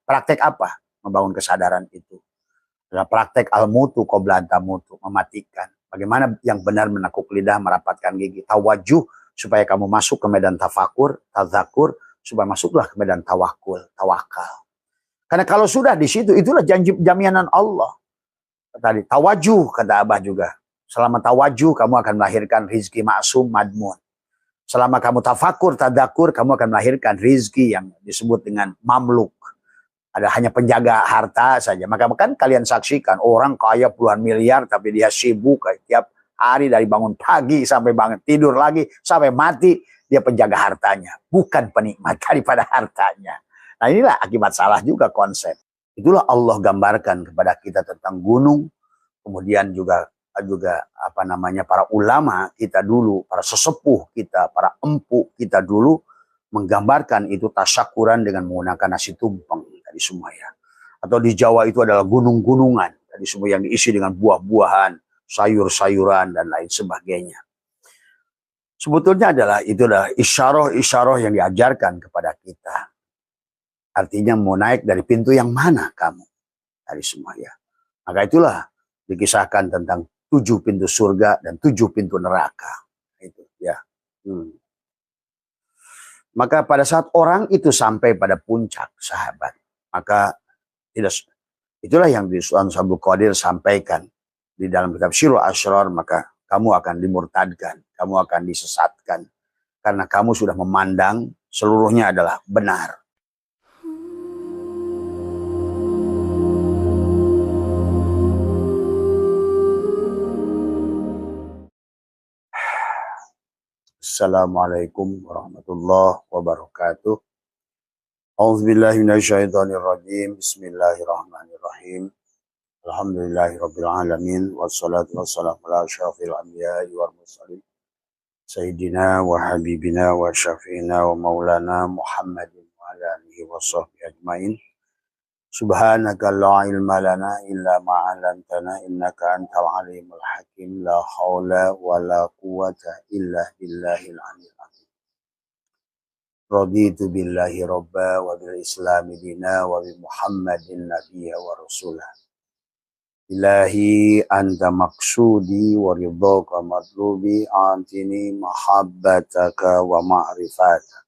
Praktek apa? Membangun kesadaran itu. Adalah praktek al-mutu qabla tamutu, mematikan. Bagaimana yang benar menekuk lidah, merapatkan gigi. Tawajuh, supaya kamu masuk ke medan tafakur, tazakur, supaya masuklah ke medan tawakul, tawakal. Karena kalau sudah di situ, itulah janji jaminan Allah. Tadi tawajuh, kata Abah juga. Selama tawajuh, kamu akan melahirkan rizki ma'sum madmun. Selama kamu tafakur, tadakur, kamu akan melahirkan rizki yang disebut dengan mamluk. Ada hanya penjaga harta saja. Maka kan kalian saksikan orang kaya puluhan miliar tapi dia sibuk tiap hari dari bangun pagi sampai bangun tidur lagi sampai mati dia penjaga hartanya, bukan penikmat daripada hartanya. Nah inilah akibat salah juga konsep. Itulah Allah gambarkan kepada kita tentang gunung, kemudian juga apa namanya para ulama kita dulu, para sesepuh kita, para empu kita dulu menggambarkan itu tasyakuran dengan menggunakan nasi tumpeng tadi semua ya. Atau di Jawa itu adalah gunung-gunungan tadi semua yang diisi dengan buah-buahan, sayur-sayuran dan lain sebagainya. Sebetulnya itu adalah isyarah-isyarah yang diajarkan kepada kita. Artinya mau naik dari pintu yang mana kamu tadi semua ya. Maka itulah dikisahkan tentang 7 pintu surga dan 7 pintu neraka. Itu ya. Maka pada saat orang itu sampai pada puncak sahabat, maka itulah yang di Sultan Abdul Qadir sampaikan di dalam kitab Syirul Asrar, maka kamu akan dimurtadkan, kamu akan disesatkan karena kamu sudah memandang seluruhnya adalah benar. Assalamualaikum warahmatullahi wabarakatuh. A'udzubillahi minasyaitonirrajim. Bismillahirrahmanirrahim. Alhamdulillahirabbil alamin wassalatu wassalamu ala asyrafil anbiya'i wal mursalin sayyidina wa habibina wa syafiina wa maulana Muhammadin wa ala alihi washabbihi ajmain. Subhanaka la ilma lana illa ma 'allamtana innaka antal alimul hakim. La haula wala quwwata illa billahil aliyyil azim. Raditu billahi rabba wa bil islami dina wa bi Muhammadin nabiyya wa rasulah. Ilahi anta maksudi wa ridhaka matlubi antini mahabbataka wa ma'rifataka.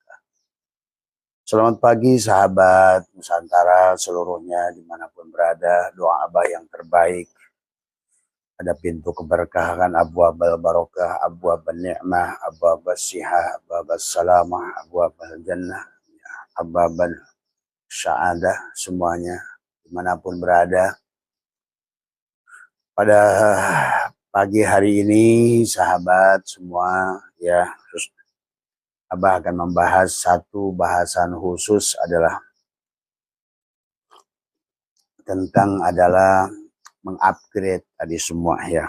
Selamat pagi sahabat Nusantara seluruhnya dimanapun berada. Doa Abah yang terbaik. Ada pintu keberkahan, abwabal barokah, abwabal ni'mah, abwabal sihah, abwabal salamah, abwabal jannah, abwabal sya'adah, semuanya dimanapun berada. Pada pagi hari ini sahabat semua ya, Abah akan membahas satu bahasan khusus adalah tentang mengupgrade tadi semua ya.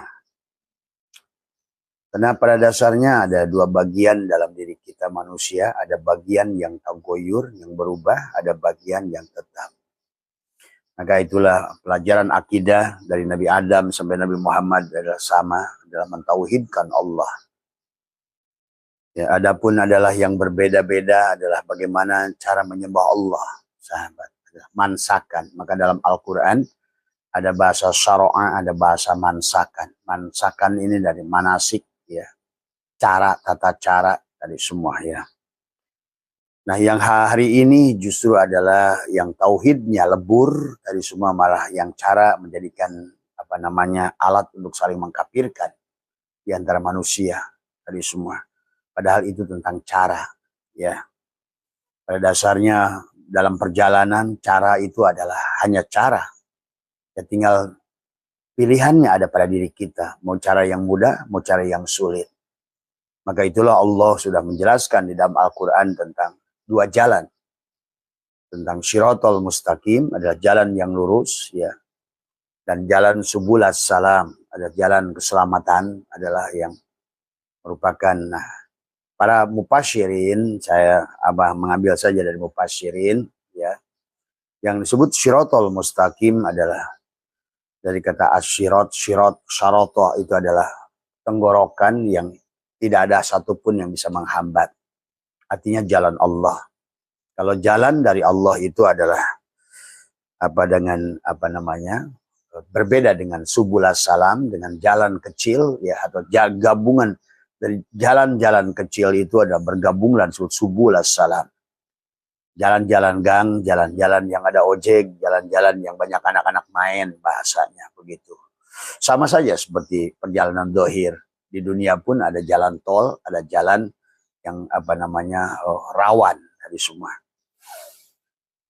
Karena pada dasarnya ada 2 bagian dalam diri kita manusia, ada bagian yang tagoyur, yang berubah, ada bagian yang tetap. Maka itulah pelajaran akidah dari Nabi Adam sampai Nabi Muhammad adalah sama, adalah mentauhidkan Allah. Ya, adapun adalah yang berbeda-beda adalah bagaimana cara menyembah Allah, sahabat. Mansakan. Maka dalam Al-Quran ada bahasa syara'a, ada bahasa mansakan. Mansakan ini dari manasik, ya. Cara, tata cara dari semua, ya. Nah, yang hari ini justru adalah yang tauhidnya lebur dari semua, malah yang cara menjadikan alat untuk saling mengkafirkan di antara manusia dari semua. Padahal itu tentang cara, ya. Pada dasarnya dalam perjalanan cara itu adalah hanya cara. Ya tinggal pilihannya ada pada diri kita. Mau cara yang mudah, mau cara yang sulit. Maka itulah Allah sudah menjelaskan di dalam Al-Quran tentang 2 jalan. Tentang Shiratal Mustaqim adalah jalan yang lurus, ya. Dan jalan Subulas Salam adalah jalan keselamatan, adalah yang merupakan para mufasyirin, Abah mengambil saja dari mufasyirin, ya. Yang disebut Shiratal Mustaqim adalah dari kata asyirat, syarata itu adalah tenggorokan yang tidak ada satupun yang bisa menghambat. Artinya jalan Allah. Kalau jalan dari Allah itu adalah berbeda dengan subulas salam, dengan jalan kecil ya, atau gabungan dari jalan-jalan kecil itu ada bergabung dan subulas salam. Jalan-jalan gang, jalan-jalan yang ada ojek, jalan-jalan yang banyak anak-anak main, bahasanya begitu. Sama saja seperti perjalanan dohir. Di dunia pun ada jalan tol, ada jalan yang rawan dari semua.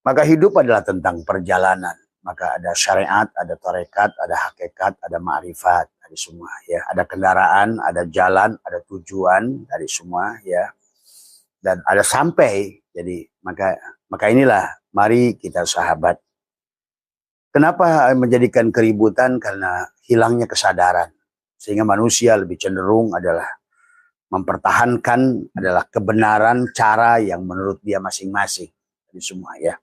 Maka hidup adalah tentang perjalanan. Maka ada syariat, ada tarekat, ada hakikat, ada ma'rifat dari semua ya. Ada kendaraan, ada jalan, ada tujuan dari semua ya. Dan ada sampai. Jadi maka inilah mari kita sahabat. Kenapa menjadikan keributan? Karena hilangnya kesadaran. Sehingga manusia lebih cenderung adalah mempertahankan adalah kebenaran cara yang menurut dia masing-masing. Jadi semua ya.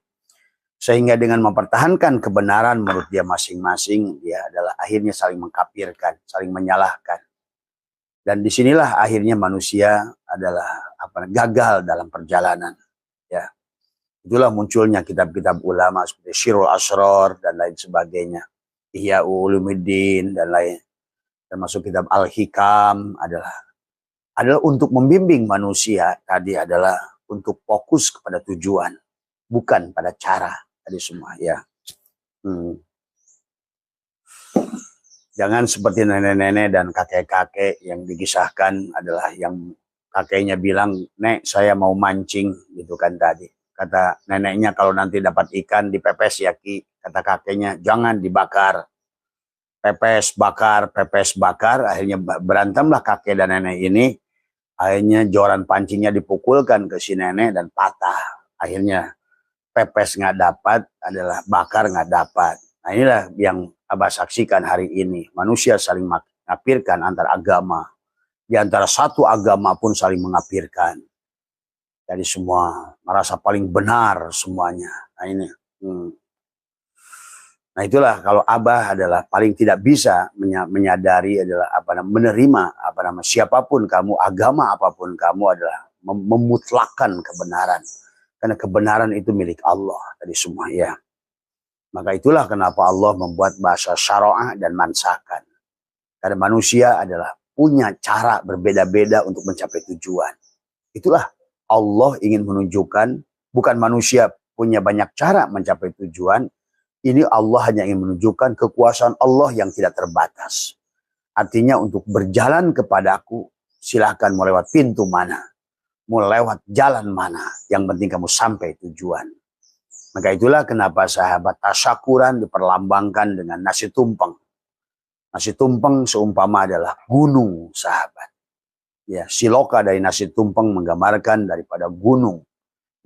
Sehingga dengan mempertahankan kebenaran menurut dia masing-masing, dia adalah akhirnya saling mengkafirkan, saling menyalahkan. Dan disinilah akhirnya manusia adalah gagal dalam perjalanan. Ya, itulah munculnya kitab-kitab ulama seperti Syirul Asrar dan lain sebagainya, Ihya Ulumuddin dan lain, termasuk kitab Al-Hikam adalah untuk membimbing manusia tadi adalah untuk fokus kepada tujuan, bukan pada cara tadi semua ya. Jangan seperti nenek-nenek dan kakek-kakek yang dikisahkan adalah yang kakeknya bilang, "Nek, saya mau mancing," gitu kan tadi. Kata neneknya, "Kalau nanti dapat ikan dipepes ya Ki." Kata kakeknya, "Jangan dibakar." Pepes bakar. Akhirnya berantemlah kakek dan nenek ini. Akhirnya joran pancingnya dipukulkan ke si nenek dan patah. Akhirnya pepes nggak dapat, adalah bakar nggak dapat. Nah inilah yang Abah saksikan hari ini. Manusia saling mengkafirkan antar agama. Di antara satu agama pun saling mengkafirkan. Jadi semua merasa paling benar semuanya. Nah ini. Nah itulah kalau Abah adalah paling tidak bisa menyadari adalah menerima siapapun kamu, agama apapun kamu adalah memutlakkan kebenaran. Karena kebenaran itu milik Allah dari semua ya. Maka itulah kenapa Allah membuat bahasa syara'ah dan mansakan. Karena manusia adalah punya cara berbeda-beda untuk mencapai tujuan. Itulah Allah ingin menunjukkan, bukan manusia punya banyak cara mencapai tujuan. Ini Allah hanya ingin menunjukkan kekuasaan Allah yang tidak terbatas. Artinya untuk berjalan kepadaku, silahkan mau lewat pintu mana, mau lewat jalan mana, yang penting kamu sampai tujuan. Maka itulah kenapa sahabat tasyakuran diperlambangkan dengan nasi tumpeng. Nasi tumpeng seumpama adalah gunung sahabat. Ya, siloka dari nasi tumpeng menggambarkan daripada gunung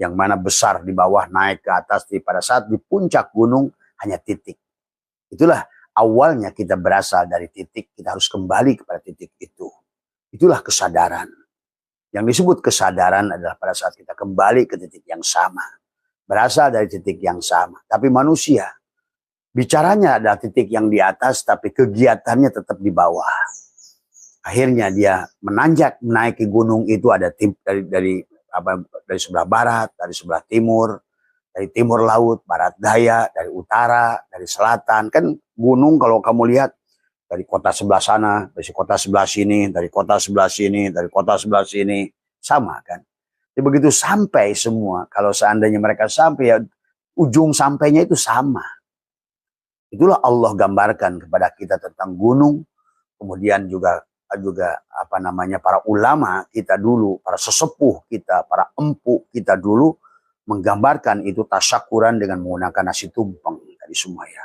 yang mana besar di bawah naik ke atas. Pada saat di puncak gunung hanya titik. Itulah awalnya kita berasal dari titik, kita harus kembali kepada titik itu. Itulah kesadaran. Yang disebut kesadaran adalah pada saat kita kembali ke titik yang sama. Berasal dari titik yang sama. Tapi manusia, bicaranya adalah titik yang di atas, tapi kegiatannya tetap di bawah. Akhirnya dia menanjak, menaiki gunung itu ada dari sebelah barat, dari sebelah timur, dari timur laut, barat daya, dari utara, dari selatan. Kan gunung kalau kamu lihat, dari kota sebelah sana, dari kota sebelah sini, dari kota sebelah sini, dari kota sebelah sini, sama kan. Jadi begitu sampai semua, kalau seandainya mereka sampai, ya ujung sampainya itu sama. Itulah Allah gambarkan kepada kita tentang gunung, kemudian juga para ulama kita dulu, para sesepuh kita, para empu kita dulu menggambarkan itu tasyakuran dengan menggunakan nasi tumpeng tadi semua ya.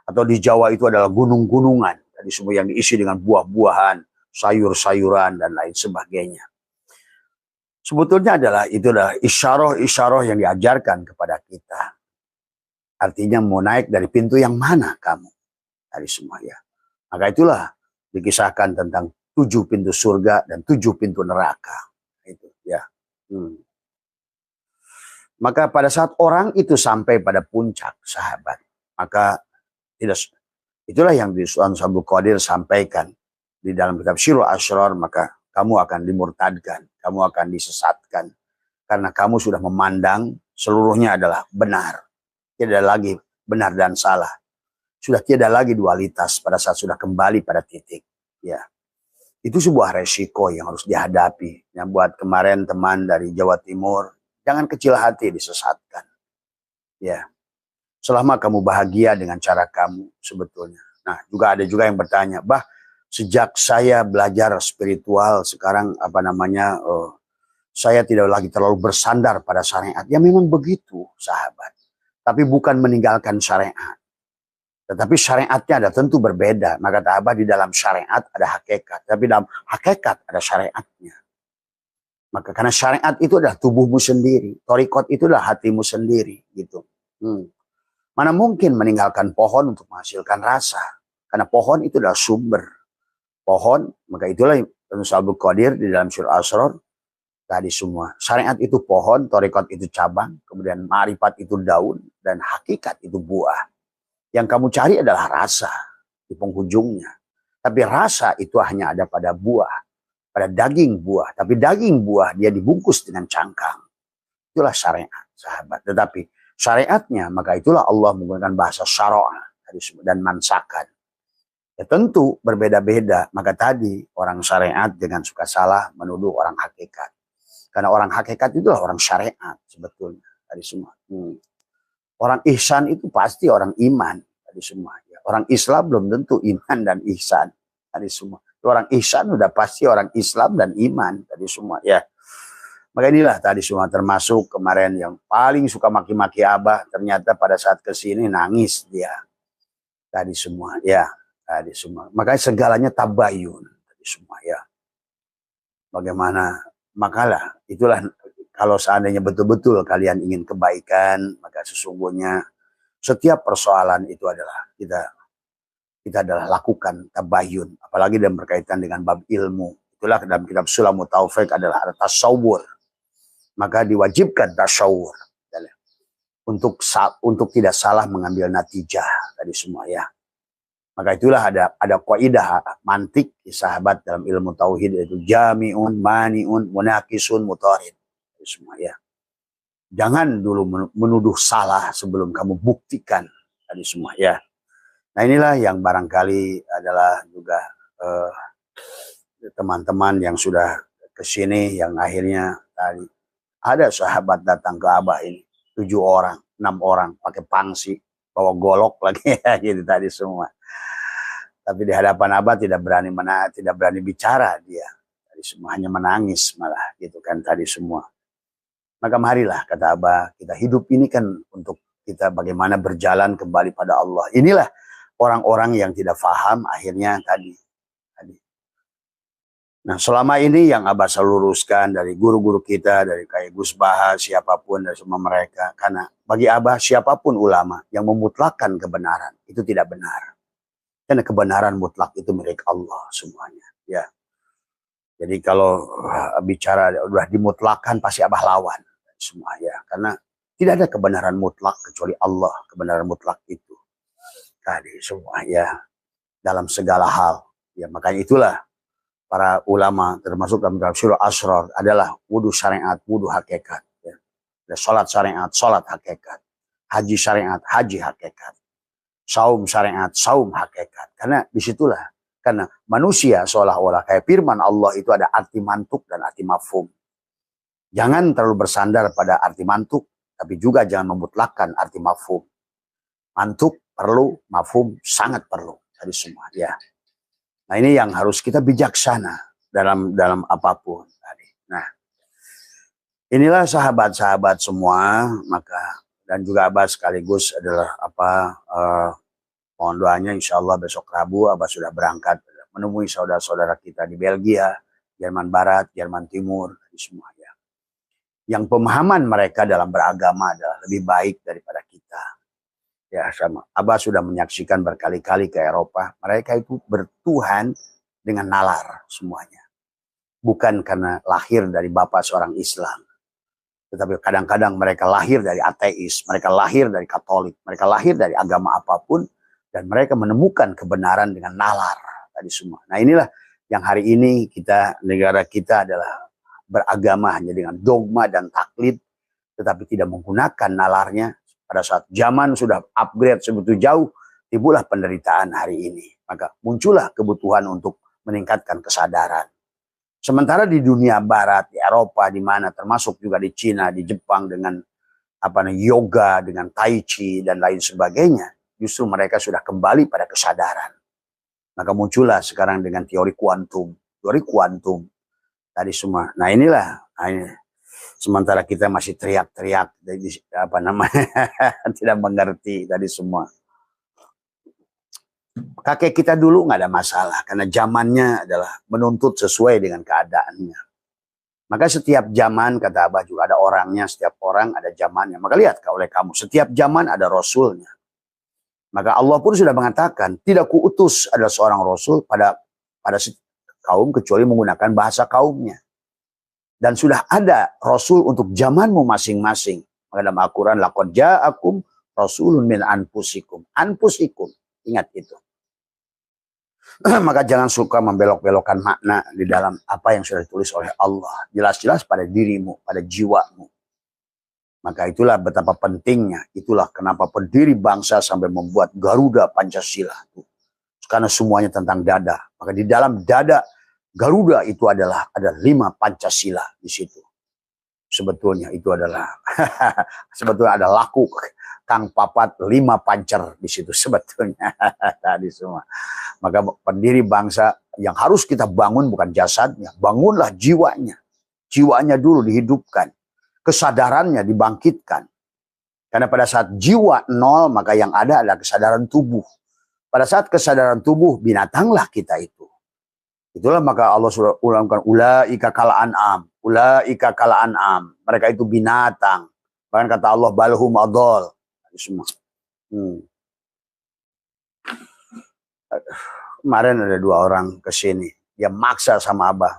Atau di Jawa itu adalah gunung-gunungan tadi semua yang diisi dengan buah-buahan, sayur-sayuran dan lain sebagainya. Sebetulnya itu adalah isyarah-isyarah yang diajarkan kepada kita. Artinya mau naik dari pintu yang mana kamu dari semua ya. Maka itulah dikisahkan tentang 7 pintu surga dan 7 pintu neraka. Itu ya. Maka pada saat orang itu sampai pada puncak sahabat, maka itulah yang di Sultan Abdul Qadir sampaikan di dalam kitab Syirul Asrar, maka kamu akan dimurtadkan, kamu akan disesatkan karena kamu sudah memandang seluruhnya adalah benar. Tidak ada lagi benar dan salah. Sudah tiada lagi dualitas pada saat sudah kembali pada titik. Ya, itu sebuah resiko yang harus dihadapi. Yang buat kemarin teman dari Jawa Timur, jangan kecil hati disesatkan. Ya, selama kamu bahagia dengan cara kamu sebetulnya. Nah, juga ada juga yang bertanya, bah, sejak saya belajar spiritual sekarang saya tidak lagi terlalu bersandar pada syariat. Ya memang begitu, sahabat. Tapi bukan meninggalkan syariat. Tetapi syariatnya ada tentu berbeda. Maka sahabat, di dalam syariat ada hakikat. Tapi dalam hakikat ada syariatnya. Maka karena syariat itu adalah tubuhmu sendiri. Thariqat itu adalah hatimu sendiri. Gitu. Mana mungkin meninggalkan pohon untuk menghasilkan rasa. Karena pohon itu adalah sumber. Pohon, maka itulah Abdul Qadir di dalam surah Asrar tadi semua. Syariat itu pohon, thariqat itu cabang, kemudian ma'rifat itu daun, dan hakikat itu buah. Yang kamu cari adalah rasa di penghujungnya. Tapi rasa itu hanya ada pada buah, pada daging buah. Tapi daging buah dia dibungkus dengan cangkang. Itulah syariat, sahabat. Tetapi syariatnya, maka itulah Allah menggunakan bahasa syara'ah dan mansakan. Ya tentu berbeda-beda. Maka tadi orang syariat dengan suka salah menuduh orang hakikat. Karena orang hakikat itulah orang syariat sebetulnya. Tadi semua. Orang ihsan itu pasti orang iman tadi semua. Ya, orang Islam belum tentu iman dan ihsan tadi semua. Orang ihsan udah pasti orang Islam dan iman tadi semua. Ya, maka inilah tadi semua termasuk kemarin yang paling suka maki-maki Abah. Ternyata pada saat kesini nangis dia tadi semua. Ya, tadi semua. Makanya segalanya tabayun tadi semua. Ya, bagaimana? Makalah itulah. Kalau seandainya betul-betul kalian ingin kebaikan, maka sesungguhnya setiap persoalan itu adalah kita adalah lakukan tabayun, apalagi dalam berkaitan dengan bab ilmu. Itulah dalam kitab Sulamut Taufik adalah tasawur. Maka diwajibkan tasawur untuk tidak salah mengambil natijah tadi semua ya. Maka itulah ada kaidah mantik sahabat dalam ilmu tauhid, yaitu jami'un, mani'un, munaqisun, mutarid. Semua ya. Jangan dulu menuduh salah sebelum kamu buktikan tadi semua ya. Nah inilah yang barangkali adalah juga teman-teman yang sudah kesini yang akhirnya tadi ada sahabat datang ke Abah ini 7 orang, 6 orang pakai pangsi, bawa golok lagi ya gitu tadi semua. Tapi di hadapan Abah tidak berani bicara dia. Tadi semua hanya menangis malah gitu kan tadi semua. Maka marilah kata Abah, kita hidup ini kan untuk kita bagaimana berjalan kembali pada Allah. Inilah orang-orang yang tidak paham akhirnya tadi. Nah selama ini yang Abah selalu luruskan dari guru-guru kita, dari kayak Gus Baha, siapapun dari semua mereka. Karena bagi Abah siapapun ulama yang memutlakkan kebenaran itu tidak benar. Karena kebenaran mutlak itu milik Allah semuanya. Ya. Jadi kalau bicara udah dimutlakan pasti Abah lawan. Semua ya, karena tidak ada kebenaran mutlak kecuali Allah, kebenaran mutlak itu tadi semua ya dalam segala hal ya. Makanya itulah para ulama termasuk dalam surah Asrar adalah wudu syariat, wudu hakikat ya. Salat syariat, salat hakikat, haji syariat, haji hakikat, saum syariat, saum hakikat. Karena disitulah, karena manusia seolah-olah kayak firman Allah itu ada arti mantuk dan arti mafhum. Jangan terlalu bersandar pada arti mantuk, tapi juga jangan memutlakkan arti mafhum. Mantuk perlu, mafhum sangat perlu. Tadi semua, ya. Nah ini yang harus kita bijaksana dalam apapun. Nah, inilah sahabat-sahabat semua, maka dan juga Abah sekaligus adalah mohon doanya insya Allah besok Rabu Abah sudah berangkat menemui saudara-saudara kita di Belgia, Jerman Barat, Jerman Timur, tadi semua. Yang pemahaman mereka dalam beragama adalah lebih baik daripada kita. Ya sama. Abah sudah menyaksikan berkali-kali ke Eropa. Mereka itu bertuhan dengan nalar semuanya. Bukan karena lahir dari bapak seorang Islam. Tetapi kadang-kadang mereka lahir dari ateis. Mereka lahir dari Katolik. Mereka lahir dari agama apapun. Dan mereka menemukan kebenaran dengan nalar. Tadi semua. Nah inilah yang hari ini negara kita adalah beragama hanya dengan dogma dan taklid, tetapi tidak menggunakan nalarnya. Pada saat zaman sudah upgrade sebegitu jauh, timbullah penderitaan hari ini. Maka muncullah kebutuhan untuk meningkatkan kesadaran. Sementara di dunia barat, di Eropa, di mana termasuk juga di Cina, di Jepang dengan yoga, dengan tai chi dan lain sebagainya, justru mereka sudah kembali pada kesadaran. Maka muncullah sekarang dengan teori kuantum tadi semua. Nah inilah, sementara kita masih teriak-teriak, tidak mengerti tadi semua. Kakek kita dulu nggak ada masalah karena zamannya adalah menuntut sesuai dengan keadaannya. Maka setiap zaman, kata Abah, juga ada orangnya, setiap orang ada zamannya. Maka lihat oleh kamu, setiap zaman ada rasulnya. Maka Allah pun sudah mengatakan, tidak kuutus ada seorang rasul pada kaum kecuali menggunakan bahasa kaumnya. Dan sudah ada rasul untuk zamanmu masing-masing. Maka dalam Al-Quran, laqad ja'akum rasulun min anfusikum. Anfusikum, ingat itu. Maka jangan suka membelok-belokkan makna di dalam apa yang sudah ditulis oleh Allah. Jelas-jelas pada dirimu, pada jiwamu. Maka itulah betapa pentingnya. Itulah kenapa pendiri bangsa sampai membuat Garuda Pancasila. Karena semuanya tentang dada. Maka di dalam dada Garuda itu ada 5 Pancasila di situ. Sebetulnya itu adalah sebetulnya ada laku Kang Papat 5 pancer di situ sebetulnya tadi semua. Maka pendiri bangsa yang harus kita bangun bukan jasadnya, bangunlah jiwanya. Jiwanya dulu dihidupkan, kesadarannya dibangkitkan. Karena pada saat jiwa nol, maka yang ada adalah kesadaran tubuh. Pada saat kesadaran tubuh, binatanglah kita itu. Itulah maka Allah sudah ulangkan, ulaika kal an'am, ulaika kal an'am. Mereka itu binatang. Bahkan kata Allah, balhum adol. Semua. Kemarin ada 2 orang ke sini. Dia maksa sama Abah.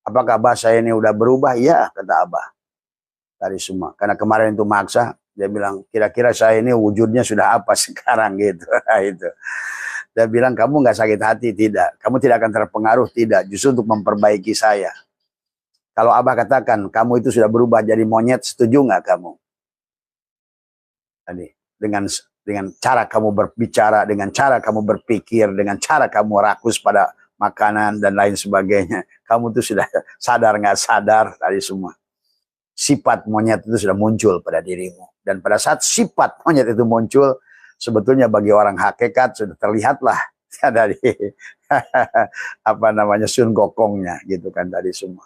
Apakah Abah saya ini udah berubah? Ya, kata Abah. Tadi semua. Karena kemarin itu maksa. Dia bilang, kira-kira saya ini wujudnya sudah apa sekarang gitu. Itu. Dia bilang, kamu nggak sakit hati? Tidak. Kamu tidak akan terpengaruh? Tidak. Justru untuk memperbaiki saya. Kalau Abah katakan, kamu itu sudah berubah jadi monyet, setuju nggak kamu? Tadi dengan cara kamu berbicara, dengan cara kamu berpikir, dengan cara kamu rakus pada makanan dan lain sebagainya, kamu tuh sudah sadar nggak sadar tadi semua sifat monyet itu sudah muncul pada dirimu. Dan pada saat sifat monyet itu muncul, sebetulnya bagi orang hakikat sudah terlihatlah dari Sun Gokongnya gitu kan tadi semua.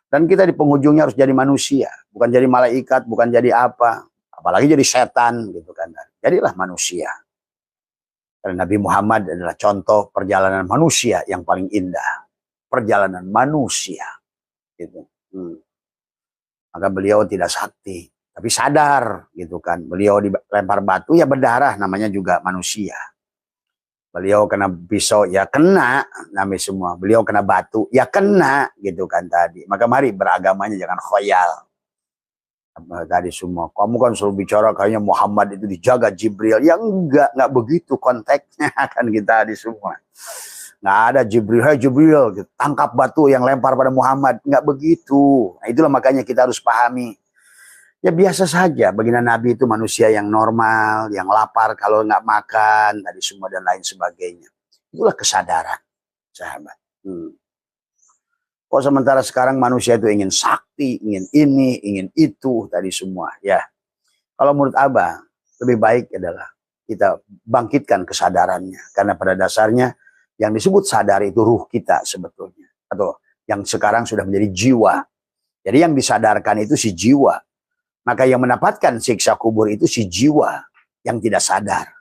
Dan kita di penghujungnya harus jadi manusia, bukan jadi malaikat, bukan jadi apa, apalagi jadi setan gitu kan. Jadilah manusia. Karena Nabi Muhammad adalah contoh perjalanan manusia yang paling indah. Perjalanan manusia gitu. Maka beliau tidak sakti, tapi sadar gitu kan. Beliau dilempar batu ya berdarah, namanya juga manusia. Beliau kena pisau, ya kena, namanya semua. Beliau kena batu, ya kena, gitu kan tadi. Maka mari beragamanya jangan khoyal. Tadi semua. Kamu kan selalu bicara kayaknya Muhammad itu dijaga Jibril. Ya enggak begitu konteksnya kan kita tadi semua. Nggak ada Jibril, hey Jibril, tangkap batu yang lempar pada Muhammad. Nggak begitu. Nah, itulah makanya kita harus pahami. Ya biasa saja, baginda Nabi itu manusia yang normal, yang lapar kalau nggak makan, tadi semua dan lain sebagainya. Itulah kesadaran, sahabat. Kok sementara sekarang manusia itu ingin sakti, ingin ini, ingin itu, tadi semua. Ya, kalau menurut Abah, lebih baik adalah kita bangkitkan kesadarannya. Karena pada dasarnya yang disebut sadar itu ruh kita sebetulnya. Atau yang sekarang sudah menjadi jiwa. Jadi yang disadarkan itu si jiwa. Maka yang mendapatkan siksa kubur itu si jiwa yang tidak sadar.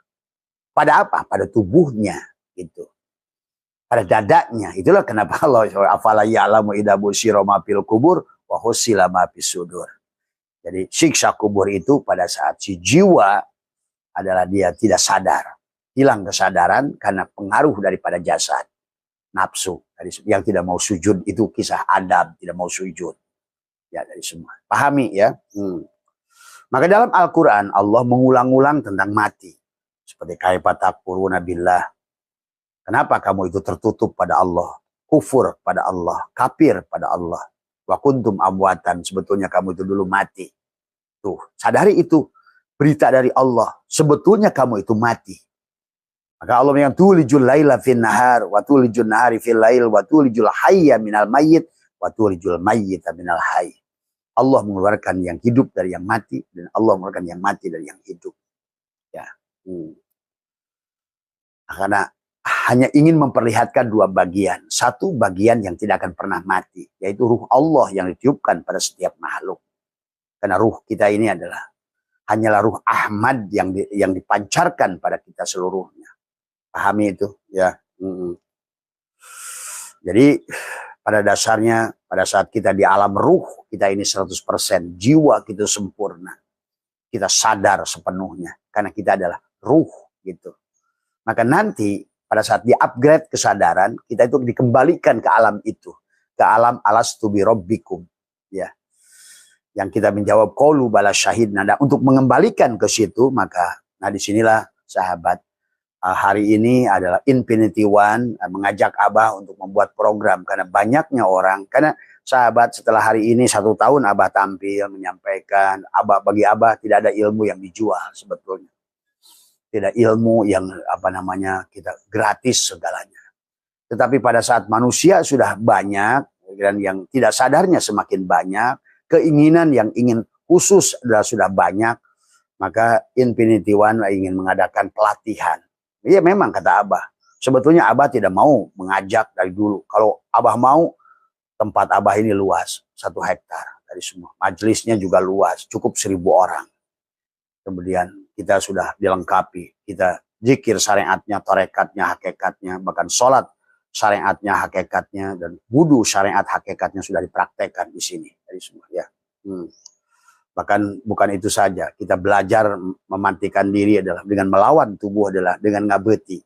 Pada apa? Pada tubuhnya. Gitu. Pada dadanya. Itulah kenapa Allah afala ya'lamu idza busyira ma fil kubur wa husila ma fis sudur. Jadi siksa kubur itu pada saat si jiwa adalah dia tidak sadar. Hilang kesadaran karena pengaruh daripada jasad. Nafsu. Yang tidak mau sujud itu kisah Adam. Tidak mau sujud. Ya dari semua. Pahami ya. Maka dalam Al-Quran Allah mengulang-ulang tentang mati. Seperti kaifa takfuruna billah. Kenapa kamu itu tertutup pada Allah? Kufur pada Allah. Kafir pada Allah. Wa kuntum amwatan. Sebetulnya kamu itu dulu mati. Tuh, sadari itu berita dari Allah. Sebetulnya kamu itu mati. Maka Allah yang tulijul laila fin nahar wa tulijul nahari fil lail wa tulijul hayya minal mayyit wa tulijul mayyita minal hayy. Allah mengeluarkan yang hidup dari yang mati dan Allah mengeluarkan yang mati dari yang hidup. Ya. Karena hanya ingin memperlihatkan dua bagian. Satu bagian yang tidak akan pernah mati, yaitu ruh Allah yang ditiupkan pada setiap makhluk. Karena ruh kita ini hanyalah ruh Ahmad yang dipancarkan pada kita seluruhnya. Pahami itu, ya. Jadi pada dasarnya pada saat kita di alam ruh, kita ini 100%, jiwa kita sempurna. Kita sadar sepenuhnya karena kita adalah ruh gitu. Maka nanti pada saat di-upgrade kesadaran, kita itu dikembalikan ke alam itu, ke alam alastu bi rabbikum, ya. Yang kita menjawab qaulu bala syahidna. Nah, untuk mengembalikan ke situ, maka disinilah sahabat, hari ini adalah Infinity One mengajak Abah untuk membuat program karena banyaknya orang. Karena sahabat setelah hari ini 1 tahun Abah tampil menyampaikan, bagi Abah tidak ada ilmu yang dijual sebetulnya. Tidak ilmu yang kita gratis segalanya. Tetapi pada saat manusia sudah banyak dan yang tidak sadarnya semakin banyak, keinginan yang ingin khusus sudah banyak, maka Infinity One ingin mengadakan pelatihan. Iya memang kata Abah. Sebetulnya Abah tidak mau mengajak dari dulu. Kalau Abah mau, tempat Abah ini luas, 1 hektar dari semua. Majelisnya juga luas, cukup 1000 orang. Kemudian kita sudah dilengkapi. Kita zikir syariatnya, tarekatnya, hakikatnya, bahkan sholat syariatnya, hakikatnya, dan wudu syariat hakikatnya sudah dipraktekkan di sini dari semua. Ya. Bahkan bukan itu saja, kita belajar memantikan diri adalah dengan melawan tubuh adalah dengan ngabeti.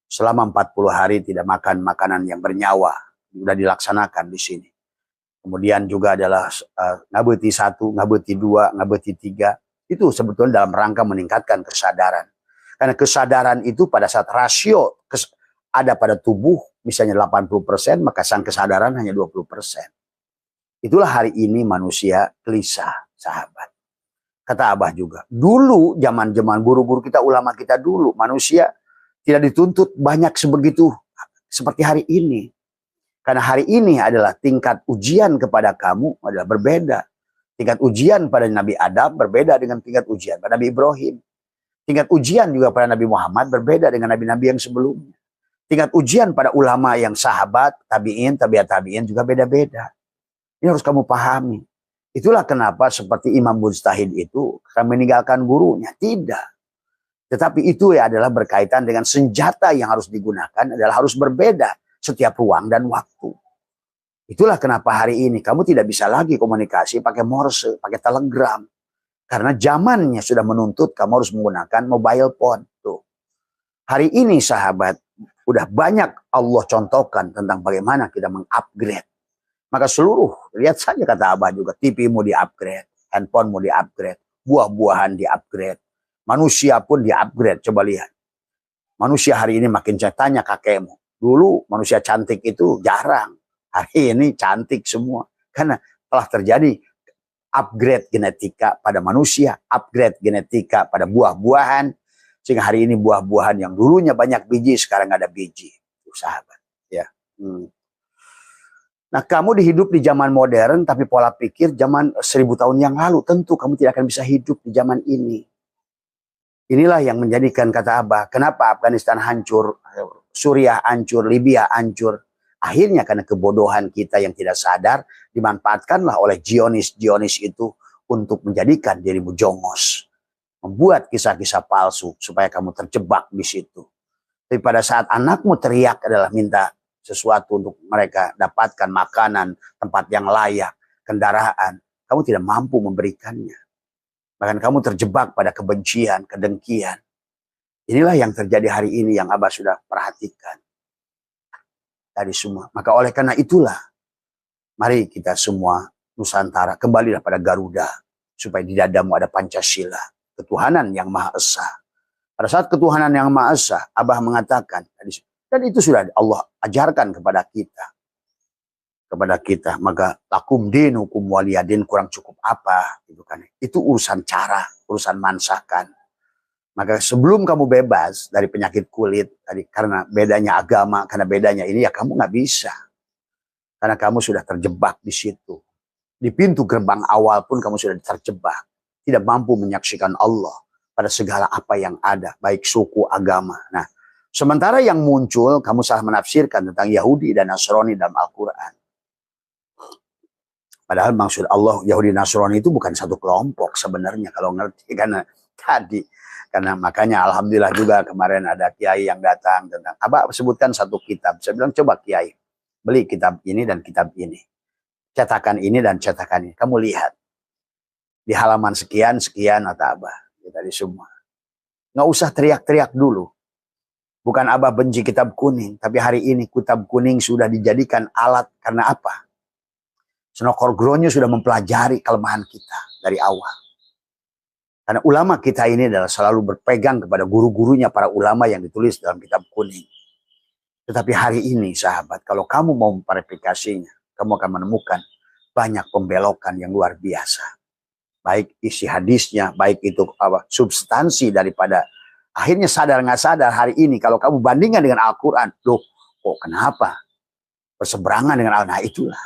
Selama 40 hari tidak makan makanan yang bernyawa, sudah dilaksanakan di sini. Kemudian juga adalah ngabeti 1, ngabeti 2, ngabeti 3. Itu sebetulnya dalam rangka meningkatkan kesadaran. Karena kesadaran itu pada saat rasio ada pada tubuh, misalnya 80%, maka sang kesadaran hanya 20%. Itulah hari ini manusia gelisah, sahabat. Kata Abah juga, dulu zaman guru-guru kita, ulama kita dulu, manusia tidak dituntut banyak sebegitu seperti hari ini. Karena hari ini adalah tingkat ujian kepada kamu adalah berbeda. Tingkat ujian pada Nabi Adam berbeda dengan tingkat ujian pada Nabi Ibrahim. Tingkat ujian juga pada Nabi Muhammad berbeda dengan nabi-nabi yang sebelumnya. Tingkat ujian pada ulama yang sahabat, tabi'in, tabi'at tabi'in juga beda-beda. Ini harus kamu pahami. Itulah kenapa seperti Imam Mujtahid itu akan meninggalkan gurunya. Tidak. Tetapi itu adalah berkaitan dengan senjata yang harus digunakan adalah harus berbeda setiap ruang dan waktu. Itulah kenapa hari ini kamu tidak bisa lagi komunikasi pakai Morse, pakai telegram. Karena zamannya sudah menuntut kamu harus menggunakan mobile phone. Tuh. Hari ini sahabat, udah banyak Allah contohkan tentang bagaimana kita mengupgrade. Maka seluruh, lihat saja kata Abah juga, TV-mu di-upgrade, handphone-mu di-upgrade, buah-buahan di-upgrade, manusia pun di-upgrade. Coba lihat. Manusia hari ini makin tanya kakekmu. Dulu manusia cantik itu jarang. Hari ini cantik semua. Karena telah terjadi upgrade genetika pada manusia, upgrade genetika pada buah-buahan. Sehingga hari ini buah-buahan yang dulunya banyak biji, sekarang nggak ada biji. Tuh, sahabat. Ya. Nah, kamu hidup di zaman modern, tapi pola pikir zaman 1000 tahun yang lalu. Tentu kamu tidak akan bisa hidup di zaman ini. Inilah yang menjadikan kata Abah, kenapa Afghanistan hancur, Suriah hancur, Libya hancur. Akhirnya karena kebodohan kita yang tidak sadar, dimanfaatkanlah oleh Zionis itu untuk menjadikan dirimu jongos. Membuat kisah-kisah palsu supaya kamu terjebak di situ. Tapi pada saat anakmu teriak adalah minta sesuatu untuk mereka dapatkan makanan, tempat yang layak, kendaraan, kamu tidak mampu memberikannya. Bahkan kamu terjebak pada kebencian, kedengkian. Inilah yang terjadi hari ini yang Abah sudah perhatikan. Dari semua. Maka oleh karena itulah, mari kita semua Nusantara kembalilah pada Garuda. Supaya di dadamu ada Pancasila. Ketuhanan yang Maha Esa. Pada saat ketuhanan yang Maha Esa, Abah mengatakan, dan itu sudah Allah ajarkan kepada kita. kepada kita. Maka lakum dinukum waliyadin, kurang cukup apa? Gitu kan. Itu urusan cara, urusan mansakan. Maka sebelum kamu bebas dari penyakit kulit, karena bedanya agama, karena bedanya ini, ya kamu nggak bisa. Karena kamu sudah terjebak di situ. Di pintu gerbang awal pun kamu sudah terjebak. Tidak mampu menyaksikan Allah pada segala apa yang ada, baik suku, agama. Nah, sementara yang muncul, kamu salah menafsirkan tentang Yahudi dan Nasrani dalam Al-Quran. Padahal maksud Allah, Yahudi dan Nasrani itu bukan satu kelompok sebenarnya, kalau ngerti. Karena makanya alhamdulillah juga kemarin ada kiai yang datang tentang, Abah sebutkan satu kitab. Saya bilang, coba kiai, beli kitab ini dan kitab ini. Cetakan ini dan cetakan ini. Kamu lihat. Di halaman sekian, kata Abah. Tadi semua. Nggak usah teriak-teriak dulu. Bukan Abah benci kitab kuning. Tapi hari ini kitab kuning sudah dijadikan alat. Karena apa? Senokor Gronyo sudah mempelajari kelemahan kita dari awal. Karena ulama kita ini adalah selalu berpegang kepada guru-gurunya para ulama yang ditulis dalam kitab kuning. Tetapi hari ini sahabat, kalau kamu mau memverifikasinya, kamu akan menemukan banyak pembelokan yang luar biasa. Baik isi hadisnya, baik itu substansi daripada, akhirnya sadar nggak sadar hari ini kalau kamu bandingkan dengan Al-Quran, loh kok kenapa berseberangan dengan Al-Quran? Nah itulah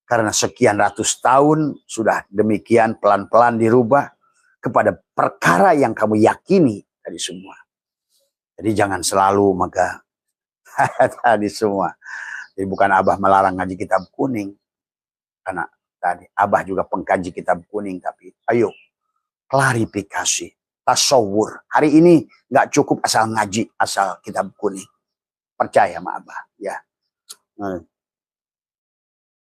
karena sekian ratus tahun sudah demikian pelan-pelan dirubah kepada perkara yang kamu yakini tadi semua. Jadi jangan selalu maka tadi semua. Jadi bukan Abah melarang ngaji kitab kuning, karena tadi Abah juga pengkaji kitab kuning, tapi ayo klarifikasi, tasawur. Hari ini nggak cukup asal ngaji, asal kitab kuning. Percaya sama Abah, ya.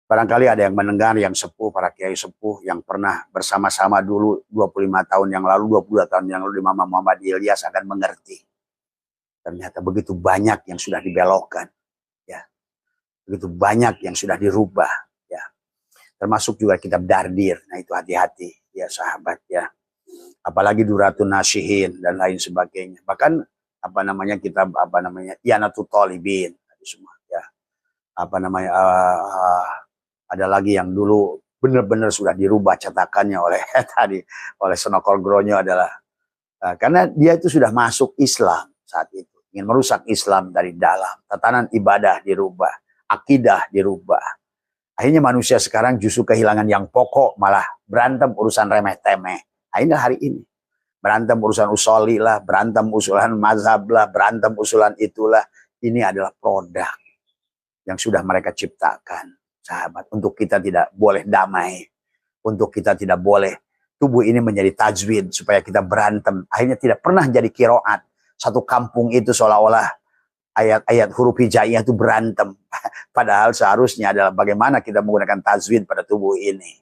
Barangkali ada yang mendengar, yang sepuh, para kiai sepuh yang pernah bersama-sama dulu 25 tahun yang lalu, 22 tahun yang lalu di Mama Muhammad Ilyas akan mengerti. Ternyata begitu banyak yang sudah dibelokkan, ya. Begitu banyak yang sudah dirubah, ya. Termasuk juga kitab Dardir. Nah itu hati-hati ya sahabat ya. Apalagi Duratun Nasihin dan lain sebagainya. Bahkan kitab Ianatul Talibin semua ya. Ada lagi yang dulu benar-benar sudah dirubah cetakannya oleh Senokor Gronyo adalah karena dia itu sudah masuk Islam saat itu, ingin merusak Islam dari dalam. Tatanan ibadah dirubah, akidah dirubah. Akhirnya manusia sekarang justru kehilangan yang pokok, malah berantem urusan remeh-temeh. Akhirnya hari ini berantem urusan usoli lah, berantem usulan mazhab lah, berantem usulan itulah. Ini adalah produk yang sudah mereka ciptakan, sahabat. Untuk kita tidak boleh damai, untuk kita tidak boleh tubuh ini menjadi tajwid supaya kita berantem. Akhirnya tidak pernah jadi kiroat. Satu kampung itu seolah-olah ayat-ayat huruf hijaiyah itu berantem. Padahal seharusnya adalah bagaimana kita menggunakan tajwid pada tubuh ini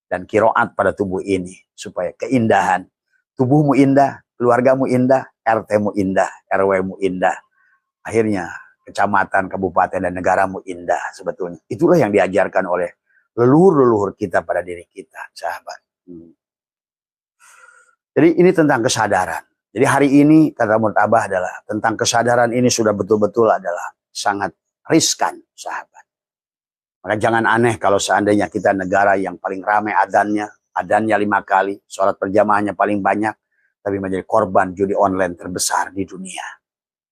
dan kiroat pada tubuh ini supaya keindahan tubuhmu indah, keluargamu indah, RT-mu indah, RW-mu indah. Akhirnya kecamatan, kabupaten, dan negaramu indah sebetulnya. Itulah yang diajarkan oleh leluhur-leluhur kita pada diri kita, sahabat. Jadi ini tentang kesadaran. Jadi hari ini kata menurut Abah adalah tentang kesadaran ini sudah betul-betul adalah sangat riskan, sahabat. Maka jangan aneh kalau seandainya kita negara yang paling ramai adannya 5 kali, sholat berjamaahnya paling banyak, tapi menjadi korban judi online terbesar di dunia.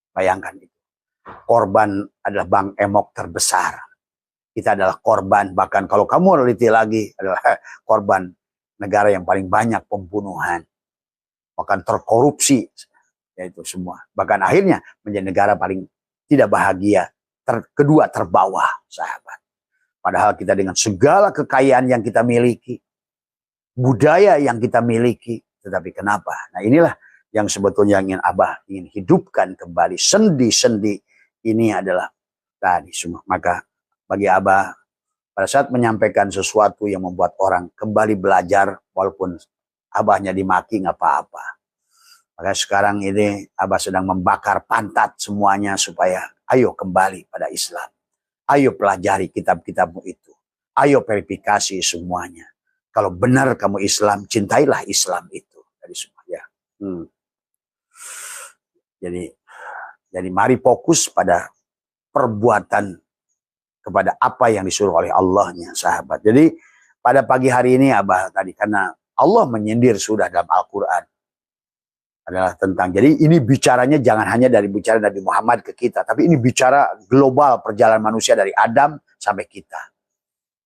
Bayangkan itu. Korban adalah bank emok terbesar. Kita adalah korban, bahkan kalau kamu teliti lagi adalah korban negara yang paling banyak pembunuhan. Bahkan terkorupsi, yaitu semua. Bahkan akhirnya menjadi negara paling tidak bahagia, kedua terbawah, sahabat. Padahal kita dengan segala kekayaan yang kita miliki, budaya yang kita miliki, tetapi kenapa? Nah inilah yang sebetulnya ingin Abah ingin hidupkan kembali. Sendi-sendi ini adalah tadi semua. Maka bagi Abah, pada saat menyampaikan sesuatu yang membuat orang kembali belajar, walaupun Abahnya dimaki nggak apa-apa. Maka sekarang ini Abah sedang membakar pantat semuanya supaya ayo kembali pada Islam. Ayo pelajari kitab-kitabmu itu. Ayo verifikasi semuanya. Kalau benar kamu Islam, cintailah Islam itu. Dari semua ya. Jadi mari fokus pada perbuatan kepada apa yang disuruh oleh Allahnya, sahabat. Jadi pada pagi hari ini Abah tadi, karena Allah menyindir sudah dalam Al-Quran, adalah tentang, jadi ini bicaranya jangan hanya dari bicara Nabi Muhammad ke kita, tapi ini bicara global perjalanan manusia dari Adam sampai kita.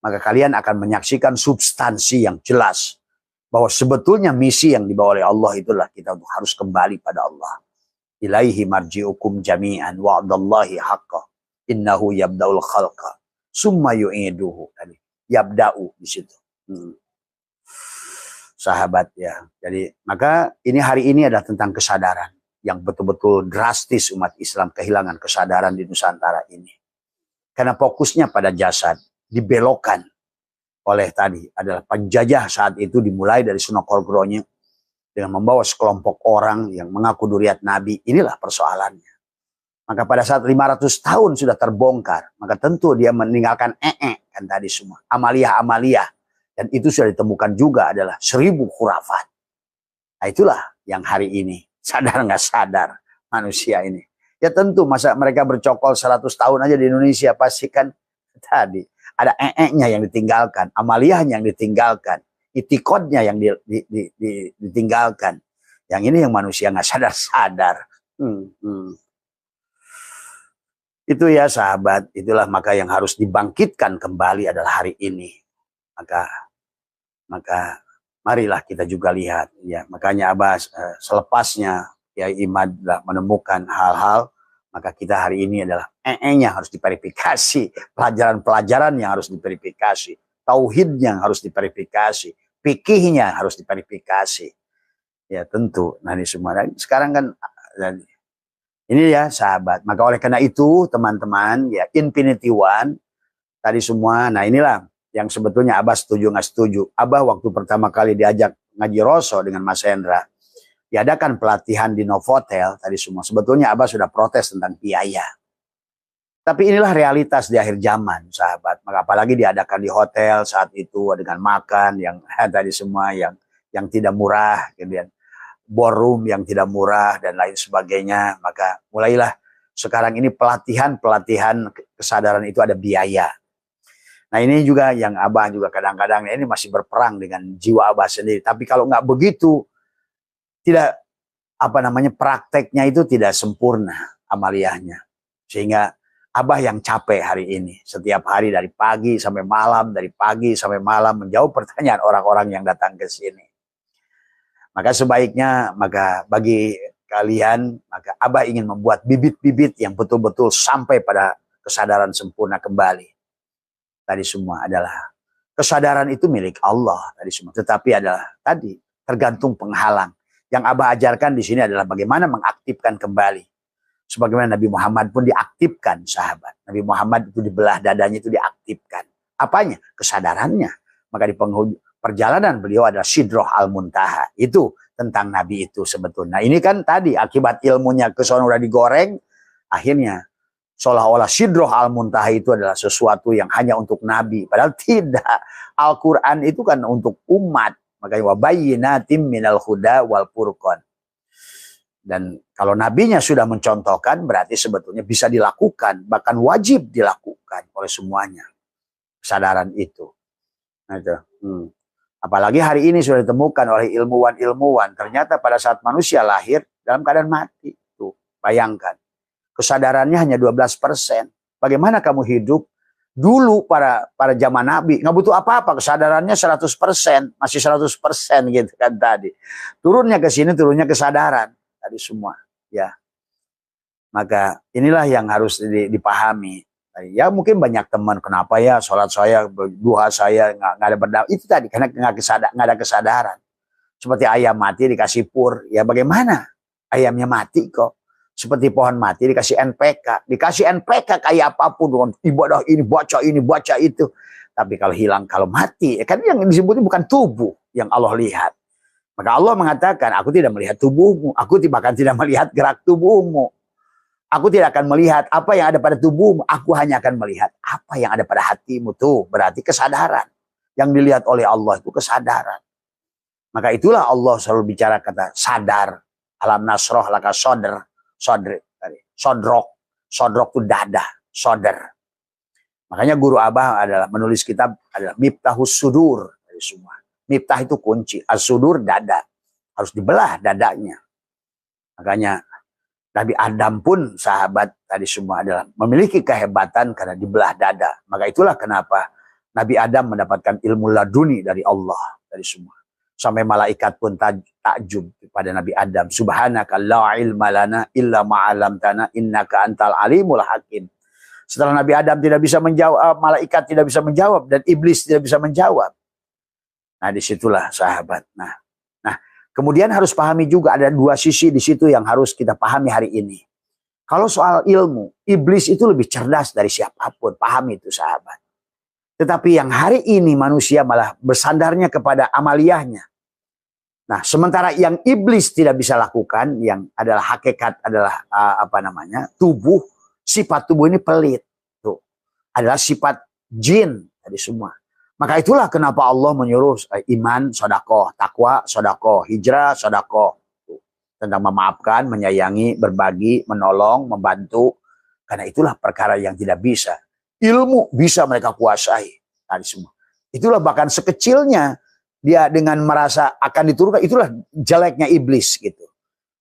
Maka kalian akan menyaksikan substansi yang jelas bahwa sebetulnya misi yang dibawa oleh Allah itulah kita untuk harus kembali pada Allah. Ilaihi marji'ukum jami'an wa'adallahi haqqa innahu yabda'ul khalqa summa yu'iduhu. Yabda'u di situ. Sahabat ya. Jadi maka ini hari ini adalah tentang kesadaran yang betul-betul drastis umat Islam kehilangan kesadaran di Nusantara ini. Karena fokusnya pada jasad dibelokkan oleh tadi adalah penjajah saat itu dimulai dari Sunokorgronya dengan membawa sekelompok orang yang mengaku duriat Nabi. Inilah persoalannya. Maka pada saat 500 tahun sudah terbongkar, maka tentu dia meninggalkan kan tadi semua. Amalia-amalia. Dan itu sudah ditemukan juga adalah 1000 khurafat. Nah itulah yang hari ini sadar nggak sadar manusia ini. Ya tentu masa mereka bercokol 100 tahun aja di Indonesia pasti kan tadi ada nya yang ditinggalkan, amaliyahnya yang ditinggalkan, itikodnya yang ditinggalkan. Yang ini yang manusia nggak sadar-sadar. Itu ya sahabat, itulah maka yang harus dibangkitkan kembali adalah hari ini. Maka marilah kita juga lihat ya. Makanya Abah selepasnya ya Imad menemukan hal-hal, maka kita hari ini adalah nya harus diverifikasi, pelajaran-pelajaran yang harus diverifikasi, tauhidnya yang harus diverifikasi, fikihnya harus diverifikasi. Ya tentu, nah ini semua. Sekarang kan ini ya sahabat. Maka oleh karena itu teman-teman ya Infinity One tadi semua. Nah inilah yang sebetulnya Abah setuju nggak setuju. Abah waktu pertama kali diajak ngaji Roso dengan Mas Hendra, diadakan pelatihan di Novotel tadi semua. Sebetulnya Abah sudah protes tentang biaya. Tapi inilah realitas di akhir zaman, sahabat. Maka apalagi diadakan di hotel saat itu dengan makan yang tadi semua yang tidak murah, kemudian ballroom yang tidak murah dan lain sebagainya. Maka mulailah sekarang ini pelatihan kesadaran itu ada biaya. Nah ini juga yang Abah juga kadang-kadang ini masih berperang dengan jiwa Abah sendiri. Tapi kalau nggak begitu, tidak prakteknya itu tidak sempurna amaliyahnya. Sehingga Abah yang capek hari ini. Setiap hari dari pagi sampai malam, dari pagi sampai malam menjawab pertanyaan orang-orang yang datang ke sini. Maka sebaiknya, bagi kalian, maka Abah ingin membuat bibit-bibit yang betul-betul sampai pada kesadaran sempurna kembali. Tadi semua adalah kesadaran itu milik Allah tadi semua. Tetapi adalah tadi tergantung penghalang. Yang Abah ajarkan di sini adalah bagaimana mengaktifkan kembali. Sebagaimana Nabi Muhammad pun diaktifkan, sahabat. Nabi Muhammad itu dibelah dadanya itu diaktifkan. Apanya? Kesadarannya. Maka di penghujung perjalanan beliau adalah Sidroh Al-Muntaha. Itu tentang Nabi itu sebetulnya. Nah ini kan tadi akibat ilmunya kesono udah digoreng. Akhirnya seolah-olah Sidroh Al-Muntaha itu adalah sesuatu yang hanya untuk Nabi. Padahal tidak. Al-Quran itu kan untuk umat. Makanya wabayyinatim minal huda wal furqan. Dan kalau nabinya sudah mencontohkan, berarti sebetulnya bisa dilakukan, bahkan wajib dilakukan oleh semuanya. Kesadaran itu. Nah, itu. Apalagi hari ini sudah ditemukan oleh ilmuwan-ilmuwan. Ternyata pada saat manusia lahir dalam keadaan mati. Tuh, bayangkan. Kesadarannya hanya 12%. Bagaimana kamu hidup? Dulu para zaman Nabi nggak butuh apa-apa, kesadarannya 100%, masih 100% gitu kan tadi. Turunnya ke sini, turunnya kesadaran tadi semua, ya. Maka inilah yang harus dipahami. Ya mungkin banyak teman, kenapa ya sholat saya, duha saya nggak ada berdamai. Itu tadi karena nggak ada kesadaran. Seperti ayam mati dikasih pur, ya bagaimana? Ayamnya mati kok. Seperti pohon mati dikasih NPK. Dikasih NPK kayak apapun. Dengan ibadah ini, baca itu. Tapi kalau hilang, kalau mati. Kan yang disebutnya bukan tubuh yang Allah lihat. Maka Allah mengatakan, aku tidak melihat tubuhmu. Aku bahkan tidak melihat gerak tubuhmu. Aku tidak akan melihat apa yang ada pada tubuhmu. Aku hanya akan melihat apa yang ada pada hatimu. Tuh, berarti kesadaran. Yang dilihat oleh Allah itu kesadaran. Maka itulah Allah selalu bicara kata sadar. Alam nasroh laka sodr. Sodrok itu dada, sodar. Makanya guru Abah adalah menulis kitab adalah Miftahus Sudur dari semua. Miftah itu kunci, as-sudur dada. Harus dibelah dadanya. Makanya Nabi Adam pun sahabat tadi semua adalah memiliki kehebatan karena dibelah dada. Maka itulah kenapa Nabi Adam mendapatkan ilmu laduni dari Allah dari semua. Sampai malaikat pun takjub pada Nabi Adam. Subhanaka la ilma lana illa ma'alamtana innaka antal alimul hakim. Setelah Nabi Adam tidak bisa menjawab, malaikat tidak bisa menjawab, dan iblis tidak bisa menjawab. Nah, disitulah sahabat. Nah, kemudian harus pahami juga ada dua sisi di situ yang harus kita pahami hari ini. Kalau soal ilmu, iblis itu lebih cerdas dari siapapun. Pahami itu sahabat. Tetapi yang hari ini manusia malah bersandarnya kepada amaliyahnya. Nah, sementara yang iblis tidak bisa lakukan, yang adalah hakikat adalah tubuh, sifat tubuh ini pelit. Tuh, adalah sifat jin tadi semua. Maka itulah kenapa Allah menyuruh iman, sodakoh, takwa, sodakoh, hijrah, sodakoh. Tentang memaafkan, menyayangi, berbagi, menolong, membantu. Karena itulah perkara yang tidak bisa. Ilmu bisa mereka kuasai. Tadi semua. Itulah bahkan sekecilnya dia dengan merasa akan diturunkan. Itulah jeleknya iblis gitu.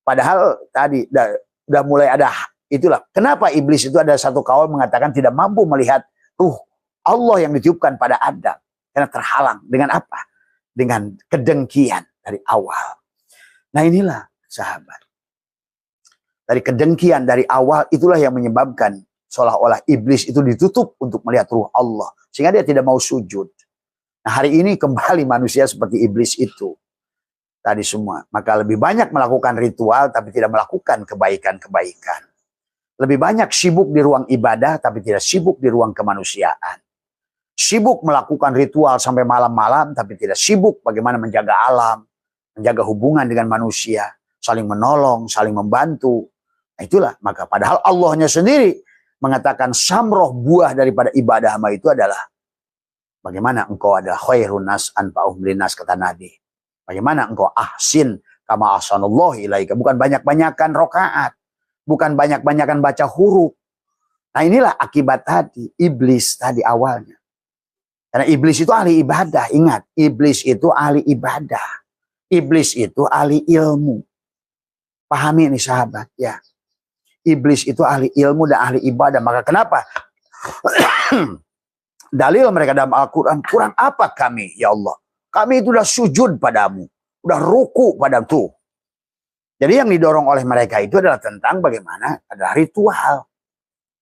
Padahal tadi udah mulai ada. Itulah kenapa iblis itu ada satu kaul mengatakan tidak mampu melihat ruh Allah yang ditiupkan pada Adam. Karena terhalang. Dengan apa? Dengan kedengkian dari awal. Nah inilah sahabat. Dari kedengkian dari awal itulah yang menyebabkan seolah-olah iblis itu ditutup untuk melihat ruh Allah. Sehingga dia tidak mau sujud. Nah hari ini kembali manusia seperti iblis itu. Tadi semua. Maka lebih banyak melakukan ritual tapi tidak melakukan kebaikan-kebaikan. Lebih banyak sibuk di ruang ibadah tapi tidak sibuk di ruang kemanusiaan. Sibuk melakukan ritual sampai malam-malam, tapi tidak sibuk bagaimana menjaga alam, menjaga hubungan dengan manusia, saling menolong, saling membantu. Nah itulah, maka padahal Allahnya sendiri mengatakan samroh buah daripada ibadah hamba itu adalah bagaimana engkau adalah khairun nas anfa'uhum linnas kata Nabi. Bagaimana engkau ahsin kama ahsanallahu ilaika. Bukan banyak-banyakan rokaat, bukan banyak-banyakan baca huruf. Nah inilah akibat tadi, iblis tadi awalnya. Karena iblis itu ahli ibadah. Ingat, iblis itu ahli ibadah. Iblis itu ahli ilmu. Pahami ini sahabat ya. Iblis itu ahli ilmu dan ahli ibadah. Maka kenapa? Dalil mereka dalam Al-Quran. Kurang apa kami ya Allah? Kami itu udah sujud padamu. Udah ruku padamu. Jadi yang didorong oleh mereka itu adalah tentang bagaimana adalah ritual.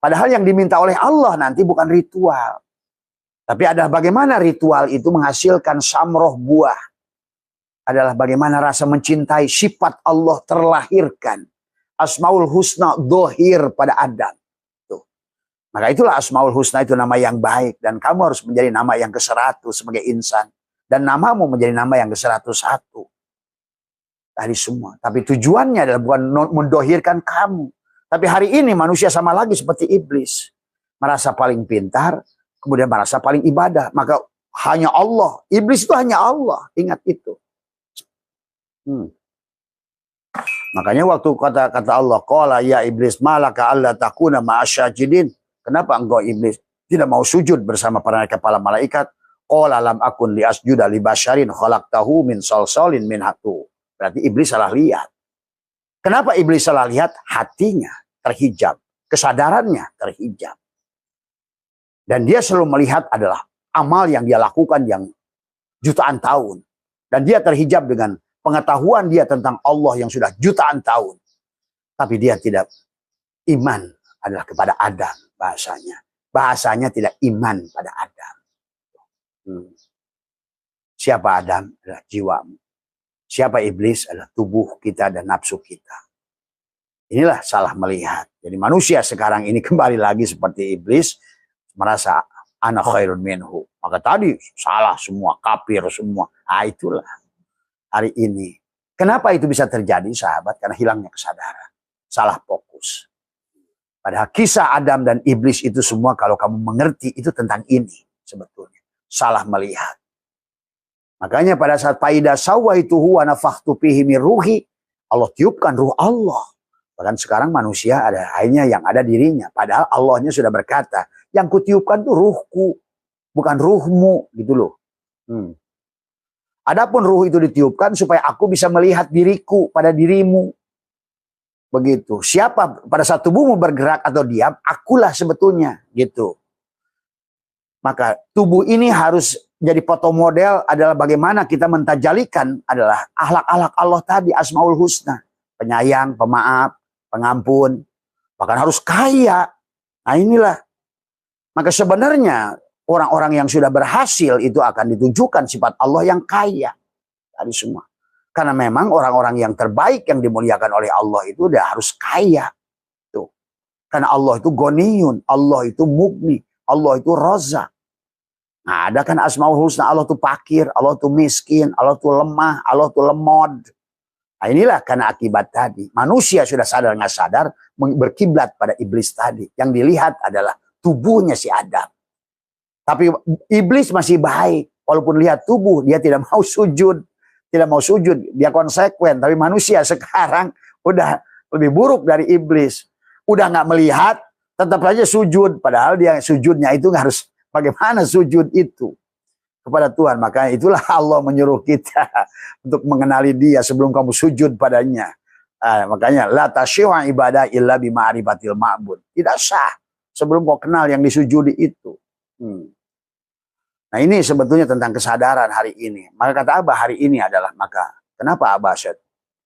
Padahal yang diminta oleh Allah nanti bukan ritual. Tapi adalah bagaimana ritual itu menghasilkan samroh buah. Adalah bagaimana rasa mencintai sifat Allah terlahirkan. Asmaul Husna dohir pada Adam. Tuh. Maka itulah Asmaul Husna itu nama yang baik. Dan kamu harus menjadi nama yang ke-100 sebagai insan. Dan namamu menjadi nama yang ke-101. Tadi semua. Tapi tujuannya adalah bukan mendohirkan kamu. Tapi hari ini manusia sama lagi seperti iblis. Merasa paling pintar. Kemudian merasa paling ibadah. Maka hanya Allah. Iblis itu hanya Allah. Ingat itu. Makanya waktu kata Allah. Qala ya iblis malaka alla takuna ma'asyajidin. Kenapa engkau iblis tidak mau sujud bersama para kepala malaikat? Qala lam akun li asjuda li basyarin khalaqtahu min salsalin min hatu. Berarti iblis salah lihat. Kenapa iblis salah lihat? Hatinya terhijab. Kesadarannya terhijab. Dan dia selalu melihat adalah amal yang dia lakukan yang jutaan tahun. Dan dia terhijab dengan pengetahuan dia tentang Allah yang sudah jutaan tahun. Tapi dia tidak iman adalah kepada Adam bahasanya. Bahasanya tidak iman pada Adam. Siapa Adam? Adalah jiwamu. Siapa iblis? Adalah tubuh kita dan nafsu kita. Inilah salah melihat. Jadi manusia sekarang ini kembali lagi seperti iblis. Merasa ana khairun minhu. Maka tadi salah semua, kafir semua. Ah itulah hari ini. Kenapa itu bisa terjadi sahabat? Karena hilangnya kesadaran. Salah fokus. Padahal kisah Adam dan iblis itu semua kalau kamu mengerti itu tentang ini sebetulnya. Salah melihat. Makanya pada saat faida sawaituhu wa nafakhtu fihi min ruhi, Allah tiupkan ruh Allah. Bahkan sekarang manusia ada hanya yang ada dirinya. Padahal Allahnya sudah berkata, Yang kutiupkan tuh ruhku, bukan ruhmu gitu loh. Adapun ruh itu ditiupkan supaya aku bisa melihat diriku pada dirimu. Begitu. Siapa pada saat tubuhmu bergerak atau diam, akulah sebetulnya gitu. Maka tubuh ini harus jadi foto model adalah bagaimana kita mentajalikan adalah akhlak-akhlak Allah tadi, Asmaul Husna. Penyayang, pemaaf, pengampun, bahkan harus kaya. Nah inilah. Maka sebenarnya orang-orang yang sudah berhasil itu akan ditunjukkan sifat Allah yang kaya. Tadi semua. Karena memang orang-orang yang terbaik yang dimuliakan oleh Allah itu udah harus kaya. Tuh. Karena Allah itu Ghaniyun, Allah itu Mugni, Allah itu Razak. Nah, ada kan Asmaul Husna, Allah itu fakir, Allah itu miskin, Allah itu lemah, Allah itu lemot. Nah, inilah karena akibat tadi. Manusia sudah sadar nggak sadar berkiblat pada iblis tadi. Yang dilihat adalah tubuhnya si Adam. Tapi iblis masih baik. Walaupun lihat tubuh, dia tidak mau sujud. Tidak mau sujud, dia konsekuen. Tapi manusia sekarang udah lebih buruk dari iblis. Udah nggak melihat, tetap saja sujud. Padahal dia sujudnya itu nggak harus, bagaimana sujud itu kepada Tuhan. Makanya itulah Allah menyuruh kita untuk mengenali dia sebelum kamu sujud padanya. Makanya la tasyi'a ibadah illa bima'rifatil ma'bud. Tidak sah sebelum kau kenal yang disujudi itu. Nah ini sebetulnya tentang kesadaran hari ini. Maka kata Abah hari ini adalah, maka kenapa Abah saya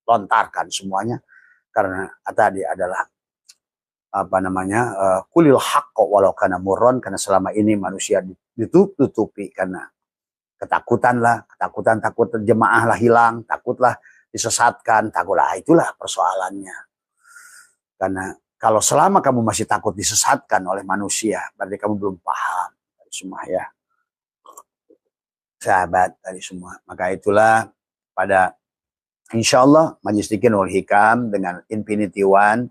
lontarkan semuanya? Karena tadi adalah apa namanya, kulil haqqo walau kana murron, karena selama ini manusia ditutupi karena ketakutan lah, takut jemaah lah hilang, takutlah disesatkan, takutlah, itulah persoalannya. Karena kalau selama kamu masih takut disesatkan oleh manusia, berarti kamu belum paham semua ya. Sahabat tadi semua. Maka itulah pada insya Allah Majlis Dzikir Nurul Hikam dengan Infinity One,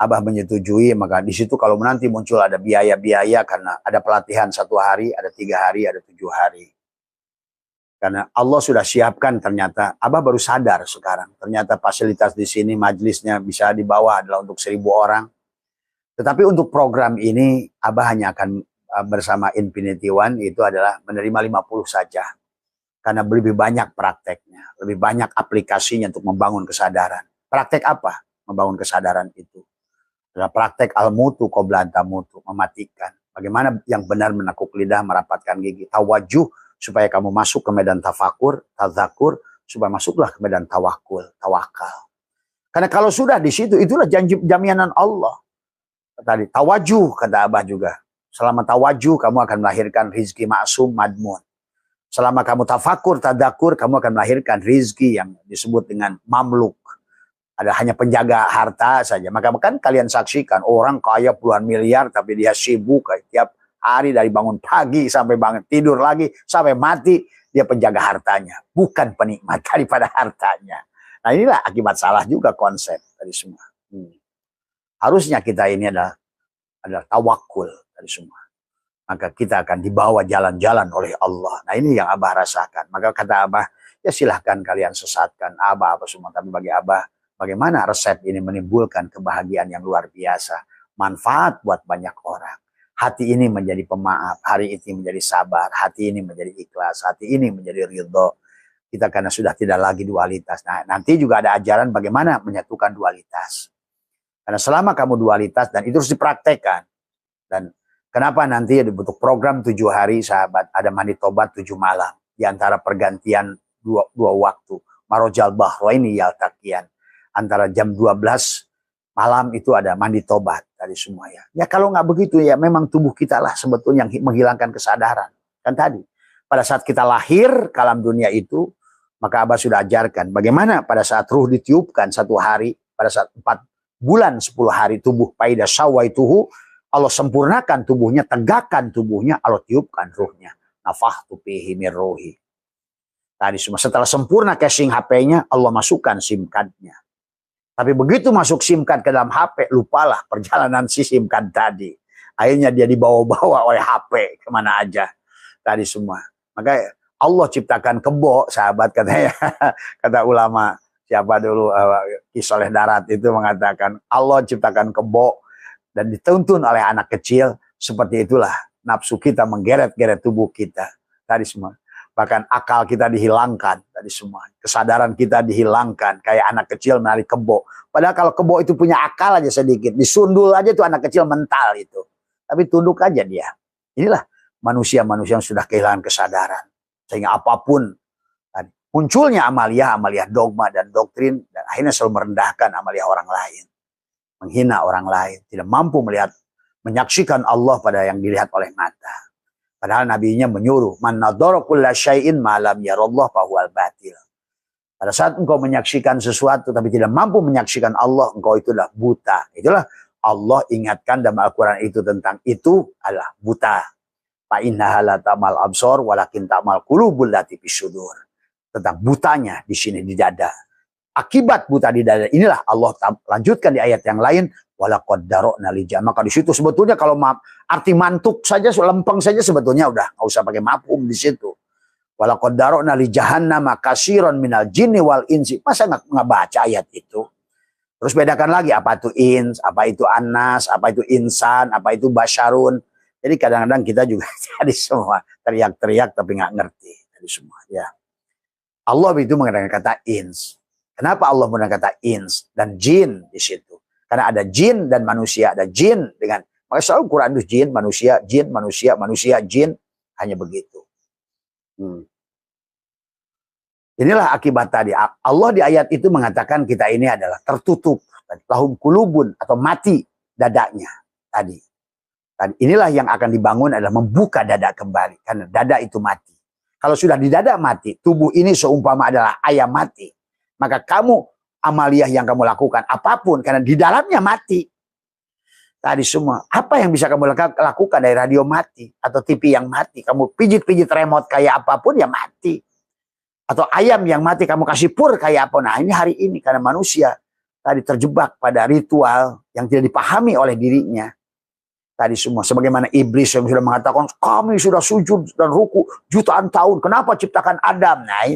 Abah menyetujui. Maka di situ kalau nanti muncul ada biaya-biaya karena ada pelatihan 1 hari, ada 3 hari, ada 7 hari. Karena Allah sudah siapkan ternyata. Abah baru sadar sekarang. Ternyata fasilitas di sini majlisnya bisa dibawa adalah untuk 1000 orang. Tetapi untuk program ini Abah hanya akan bersama Infinity One itu adalah menerima 50 saja. Karena lebih banyak prakteknya, lebih banyak aplikasinya untuk membangun kesadaran. Praktek apa? Membangun kesadaran itu. Adalah praktek al-mutu qabla an tamutu, mematikan. Bagaimana yang benar menekuk lidah, merapatkan gigi. Tawajuh supaya kamu masuk ke medan tafakur, tazakur, supaya masuklah ke medan tawakul, tawakal. Karena kalau sudah di situ, itulah janji jaminan Allah. Tadi tawajuh kata Abah juga. Selama tawajuh, kamu akan melahirkan rizki maksum madmun. Selama kamu tafakur, tadakur, kamu akan melahirkan rizki yang disebut dengan mamluk. Ada hanya penjaga harta saja. Maka kan kalian saksikan, orang kaya puluhan miliar, tapi dia sibuk tiap hari dari bangun pagi sampai bangun tidur lagi, sampai mati, dia penjaga hartanya. Bukan penikmat daripada hartanya. Nah inilah akibat salah juga konsep dari semua. Harusnya kita ini adalah tawakul dari semua. Maka kita akan dibawa jalan-jalan oleh Allah. Nah ini yang Abah rasakan. Maka kata Abah, ya silahkan kalian sesatkan Abah apa semua. Tapi bagi Abah, bagaimana resep ini menimbulkan kebahagiaan yang luar biasa. Manfaat buat banyak orang. Hati ini menjadi pemaaf, hari ini menjadi sabar, hati ini menjadi ikhlas, hati ini menjadi ridho. Kita karena sudah tidak lagi dualitas. Nah nanti juga ada ajaran bagaimana menyatukan dualitas. Karena selama kamu dualitas, dan itu harus dipraktekkan. Dan kenapa nanti dibutuh program 7 hari sahabat, ada mandi tobat 7 malam. Di antara pergantian dua waktu. Marojal bahraini yaltaqiyan. Antara jam 12 malam itu ada mandi tobat tadi semua ya. Ya kalau nggak begitu ya memang tubuh kita lah sebetulnya yang menghilangkan kesadaran. Kan tadi, pada saat kita lahir ke alam dunia itu, maka Abah sudah ajarkan bagaimana pada saat ruh ditiupkan 1 hari, pada saat 4 bulan 10 hari tubuh paida sawaituhu, Allah sempurnakan tubuhnya, tegakkan tubuhnya, Allah tiupkan ruhnya. Nafahtu fihi min ruhi. Tadi semua setelah sempurna casing HP-nya, Allah masukkan SIM card-nya. Tapi begitu masuk SIM card ke dalam HP, lupalah perjalanan si SIM card tadi. Akhirnya dia dibawa-bawa oleh HP kemana aja. Tadi semua. Maka Allah ciptakan kebo, sahabat katanya. Kata ulama, siapa dulu, Ki Soleh Darat itu mengatakan, Allah ciptakan kebo dan dituntun oleh anak kecil seperti itulah nafsu kita menggeret-geret tubuh kita tadi semua. Bahkan akal kita dihilangkan tadi semua. Kesadaran kita dihilangkan kayak anak kecil menarik kebo. Padahal kalau kebo itu punya akal aja sedikit, disundul aja tuh anak kecil mental itu. Tapi tunduk aja dia. Inilah manusia-manusia yang sudah kehilangan kesadaran. Sehingga apapun munculnya amalia dogma dan doktrin, dan akhirnya selalu merendahkan amalia orang lain, menghina orang lain, tidak mampu melihat, menyaksikan Allah pada yang dilihat oleh mata. Padahal nabinya menyuruh, man nadhara kulla syai'in ma lam yarallah fa huwal batil. Pada saat engkau menyaksikan sesuatu tapi tidak mampu menyaksikan Allah, engkau itulah buta. Itulah Allah ingatkan dalam Al-Quran itu tentang itu adalah buta. Fa innaha la ta'mal absar walakin ta'mal qulubul lati fis sudur. Tentang butanya di sini di dada. Akibat buta di dada inilah Allah lanjutkan di ayat yang lain, walaqad darokna li jahannam. Maka di situ sebetulnya kalau arti mantuk saja, lempeng saja sebetulnya udah nggak usah pakai mafhum di situ. Walaqad darokna li jahannam katsiran minal jinni wal insi. Masa nggak baca ayat itu? Terus bedakan lagi apa itu ins, apa itu anas, apa itu insan, apa itu basyarun. Jadi kadang-kadang kita juga jadi semua teriak-teriak tapi nggak ngerti tadi semua ya. Allah itu menggunakan kata ins. Kenapa Allah menggunakan kata ins dan jin di situ? Karena ada jin dan manusia, ada jin dengan, maka selalu Quran itu jin, manusia, manusia, jin, hanya begitu. Inilah akibat tadi. Allah di ayat itu mengatakan kita ini adalah tertutup, lahum kulubun atau mati dadanya tadi. Dan inilah yang akan dibangun adalah membuka dada kembali, karena dada itu mati. Kalau sudah di dada mati, tubuh ini seumpama adalah ayam mati. Maka kamu, amaliah yang kamu lakukan, apapun, karena di dalamnya mati. Tadi semua, apa yang bisa kamu lakukan dari radio mati, atau TV yang mati, kamu pijit-pijit remote kayak apapun, ya mati. Atau ayam yang mati, kamu kasih pur kayak apa. Nah ini hari ini, karena manusia tadi terjebak pada ritual yang tidak dipahami oleh dirinya. Tadi semua, sebagaimana iblis yang sudah mengatakan, kami sudah sujud dan ruku jutaan tahun, kenapa ciptakan Adam? Nah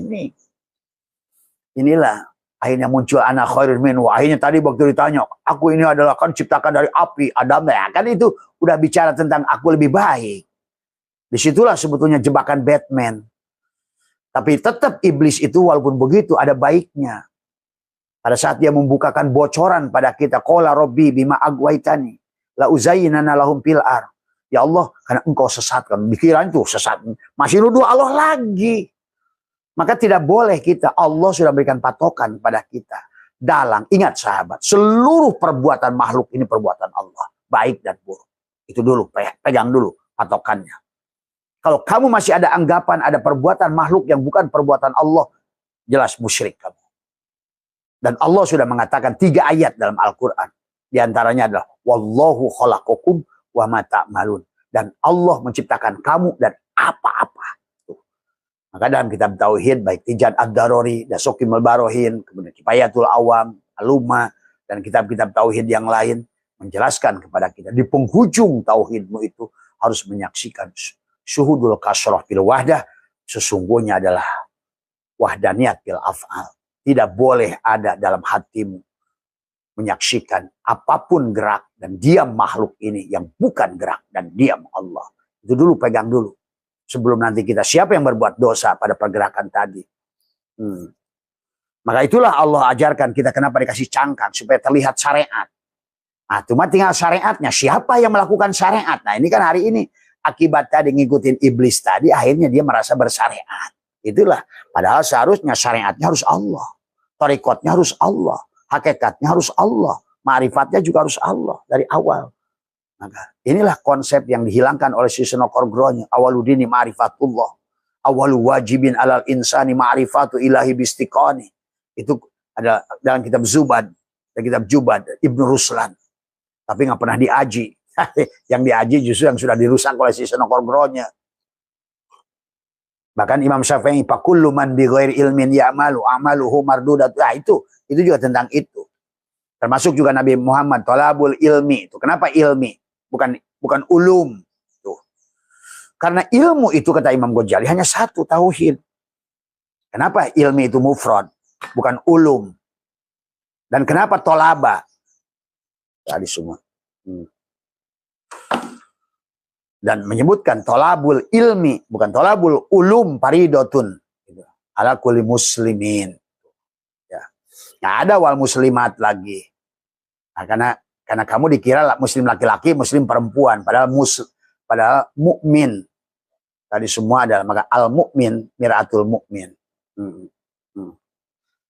inilah akhirnya muncul anak khairun minhu. Akhirnya tadi waktu ditanya, aku ini adalah kan ciptakan dari api, Adam ya kan, itu udah bicara tentang aku lebih baik. Disitulah sebetulnya jebakan Batman. Tapi tetap iblis itu walaupun begitu ada baiknya. Pada saat dia membukakan bocoran pada kita, qala rabbi bima agwaitani la uzayyinana lahum fil ar. Ya Allah, karena engkau sesatkan. Pikiran itu sesat. Masih nuduh Allah lagi. Maka tidak boleh kita, Allah sudah berikan patokan pada kita. Dalam, ingat sahabat, seluruh perbuatan makhluk ini perbuatan Allah. Baik dan buruk. Itu dulu, pegang dulu patokannya. Kalau kamu masih ada anggapan, ada perbuatan makhluk yang bukan perbuatan Allah, jelas musyrik kamu. Dan Allah sudah mengatakan 3 ayat dalam Al-Quran. Di antaranya adalah wallahu khalaqakum wa ma ta'malun. Dan Allah menciptakan kamu dan apa-apa. Maka dalam kitab Tauhid, baik Tijat Ad-Darori, Dasokimul Barohin, kemudian Kifayatul Awam, Aluma, dan kitab-kitab Tauhid yang lain, menjelaskan kepada kita, di penghujung Tauhidmu itu harus menyaksikan syuhudul kasroh fil wahdah, sesungguhnya adalah wahdaniyat fil af'al. Tidak boleh ada dalam hatimu menyaksikan apapun gerak dan diam makhluk ini yang bukan gerak dan diam Allah. Itu dulu, pegang dulu. Sebelum nanti kita siapa yang berbuat dosa pada pergerakan tadi. Maka itulah Allah ajarkan kita kenapa dikasih cangkang, supaya terlihat syariat. Nah, cuma tinggal syariatnya. Siapa yang melakukan syariat? Nah ini kan hari ini akibat tadi ngikutin iblis tadi, akhirnya dia merasa bersyariat. Itulah. Padahal seharusnya syariatnya harus Allah. Torikotnya harus Allah. Hakikatnya harus Allah. Ma'rifatnya juga harus Allah dari awal. Maka inilah konsep yang dihilangkan oleh Suseno Korgronya. Awaludini ma'rifatullah. Awalu wajibin alal insani ma'rifatu ilahi bistiqani. Itu ada dalam kitab Zubad. Dan kitab Jubad. Ibnu Ruslan. Tapi nggak pernah diaji. Yang diaji justru yang sudah dirusak oleh Suseno Korgronya. Bahkan Imam Syafi'i, fakullu man bi ghairi ilmin ya'malu amaluhu mardudat. Nah itu juga tentang itu. Termasuk juga Nabi Muhammad, talabul ilmi. Itu kenapa ilmi? Bukan ulum. Tuh. Karena ilmu itu kata Imam Ghazali hanya satu, tauhid. Kenapa ilmi itu mufrad? Bukan ulum. Dan kenapa tolaba? Tadi semua. Dan menyebutkan tolabul ilmi, bukan tolabul ulum faridotun ala kulli muslimin. Ya. Nggak ada wal muslimat lagi. Nah, karena kamu dikira muslim laki-laki, muslim perempuan, padahal mukmin. Tadi semua adalah maka al mukmin, miratul mukmin.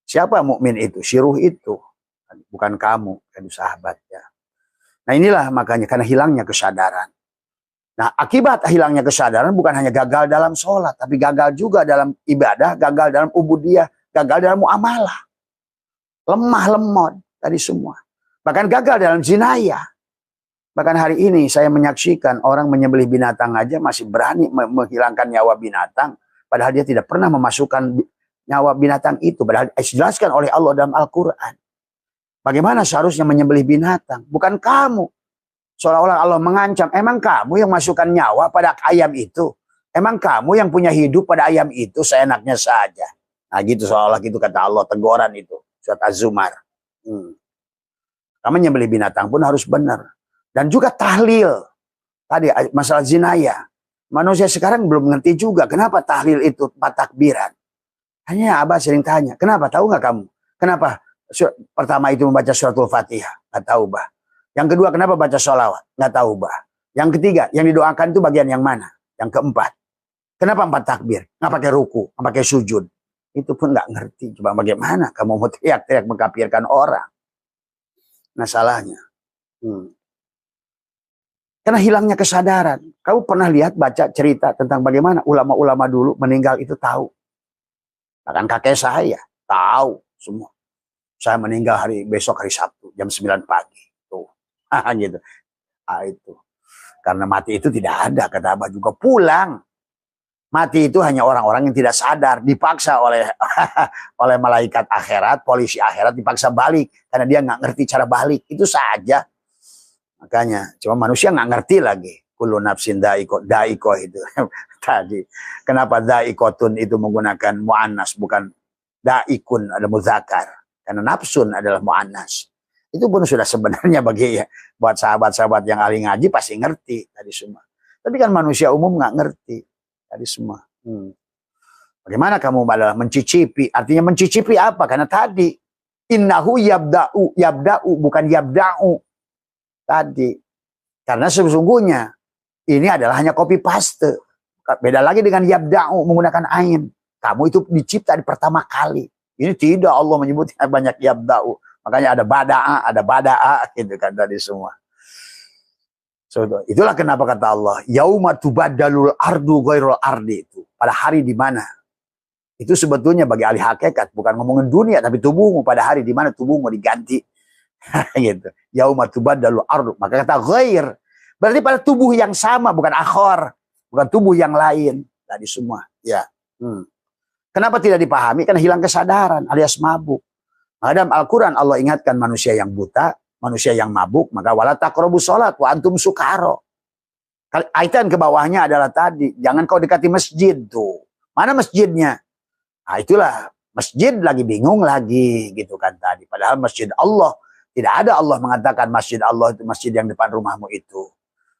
Siapa mukmin itu? Syuruh itu, bukan kamu, kan sahabat ya. Nah inilah makanya karena hilangnya kesadaran. Nah, akibat hilangnya kesadaran bukan hanya gagal dalam sholat, tapi gagal juga dalam ibadah, gagal dalam ubudiyah, gagal dalam muamalah. Lemah lemot tadi semua. Bahkan gagal dalam jinayah. Bahkan hari ini saya menyaksikan orang menyembelih binatang aja masih berani menghilangkan nyawa binatang, padahal dia tidak pernah memasukkan nyawa binatang itu. Padahal dijelaskan oleh Allah dalam Al-Quran. Bagaimana seharusnya menyembelih binatang? Bukan kamu. Seolah-olah Allah mengancam, emang kamu yang masukkan nyawa pada ayam itu? Emang kamu yang punya hidup pada ayam itu seenaknya saja? Nah gitu seolah gitu kata Allah, teguran itu. Surat Az-Zumar. Kamu menyembelih binatang pun harus benar. Dan juga tahlil. Tadi masalah jinayah. Manusia sekarang belum mengerti juga kenapa tahlil itu 4 takbiran. Hanya Abah sering tanya, kenapa? Tahu nggak kamu? Kenapa pertama itu membaca suratul Fatihah? Nggak tahu, Bah. Yang kedua, kenapa baca sholawat? Nggak tahu, Bah. Yang ketiga, yang didoakan itu bagian yang mana? Yang keempat. Kenapa 4 takbir? Nggak pakai ruku, nggak pakai sujud. Itu pun nggak ngerti. Coba bagaimana kamu mau teriak-teriak mengkafirkan orang? Nah salahnya. Karena hilangnya kesadaran. Kamu pernah lihat baca cerita tentang bagaimana ulama-ulama dulu meninggal itu tahu. Bahkan kakek saya tahu semua. Saya meninggal besok hari Sabtu jam 9 pagi. Tuh. Gitu. Nah, itu. Karena mati itu tidak ada, kata Abah juga pulang. Mati itu hanya orang-orang yang tidak sadar, dipaksa oleh oleh malaikat akhirat, polisi akhirat dipaksa balik karena dia nggak ngerti cara balik. Itu saja. Makanya cuma manusia nggak ngerti lagi. Kullu nafsin daiko itu tadi. Kenapa daikotun itu menggunakan muannas bukan daikun, ada muzakkar. Karena nafsun adalah muannas. Itu pun sudah sebenarnya bagi buat sahabat-sahabat yang ahli ngaji pasti ngerti tadi semua. Tapi kan manusia umum nggak ngerti tadi semua. Bagaimana kamu malah mencicipi? Artinya mencicipi apa? Karena tadi innahu yabda'u bukan yabda'u tadi. Karena sesungguhnya ini adalah hanya copy paste. Beda lagi dengan yabda'u menggunakan ain. Kamu itu dicipta di pertama kali. Ini tidak Allah menyebutnya banyak yabda'u. Makanya ada bada'a gitu kan tadi semua. So, itulah kenapa kata Allah, yauma tubaddalul ardu ghairul ardi itu. Pada hari di mana itu sebetulnya bagi ahli hakikat bukan ngomongin dunia tapi tubuhmu pada hari di mana tubuhmu diganti. Gitu. Yauma tubaddalul ardu. Maka kata ghair berarti pada tubuh yang sama bukan akhor, bukan tubuh yang lain tadi semua. Ya. Kenapa tidak dipahami? Karena hilang kesadaran alias mabuk. Maka dalam Al-Quran Allah ingatkan manusia yang buta, manusia yang mabuk, maka wala taqrabus sholat wa antum sukaro. Ayatan ke bawahnya adalah tadi, jangan kau dekati masjid tuh. Mana masjidnya? Nah itulah, masjid lagi bingung lagi gitu kan tadi. Padahal masjid Allah, tidak ada Allah mengatakan masjid Allah itu masjid yang depan rumahmu itu.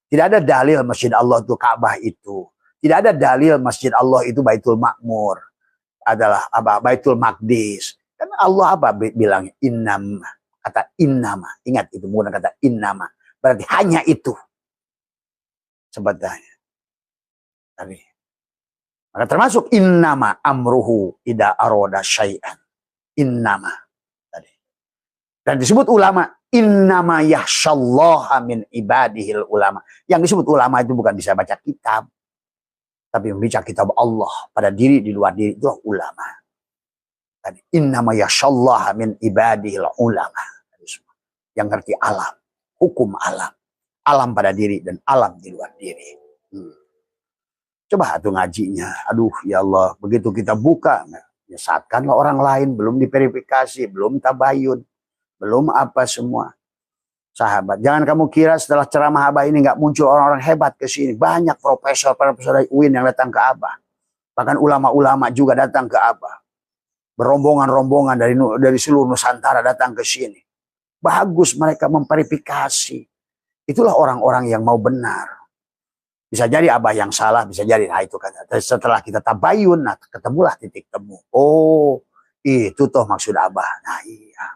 Tidak ada dalil masjid Allah itu Ka'bah itu. Tidak ada dalil masjid Allah itu Baitul Ma'mur. Adalah apa? Baitul Maqdis. Kan Allah apa bilang innama, kata innama, ingat itu menggunakan kata innama, berarti hanya itu sebetulnya. Tadi. Maka termasuk innama amruhu ida aroda syai'an. Innama tadi. Dan disebut ulama innama yahsyallaha min ibadihil ulama. Yang disebut ulama itu bukan bisa baca kitab, tapi membaca kitab Allah pada diri di luar diri itu ulama. Innama yashallaha min ibadihil ulama. Yang ngerti alam, hukum alam. Alam pada diri dan alam di luar diri. Coba tuh ngajinya. Aduh ya Allah, begitu kita buka, nyesatkanlah orang lain, belum diverifikasi, belum tabayun, belum apa semua. Sahabat, jangan kamu kira setelah ceramah Abah ini nggak muncul orang-orang hebat ke sini. Banyak profesor dari UIN yang datang ke Abah. Bahkan ulama-ulama juga datang ke Abah. Berombongan-rombongan dari seluruh Nusantara datang ke sini. Bagus mereka memverifikasi. Itulah orang-orang yang mau benar. Bisa jadi Abah yang salah, bisa jadi. Nah itu kan. Setelah kita tabayun, nah ketemulah titik temu. Oh, itu toh maksud Abah. Nah iya.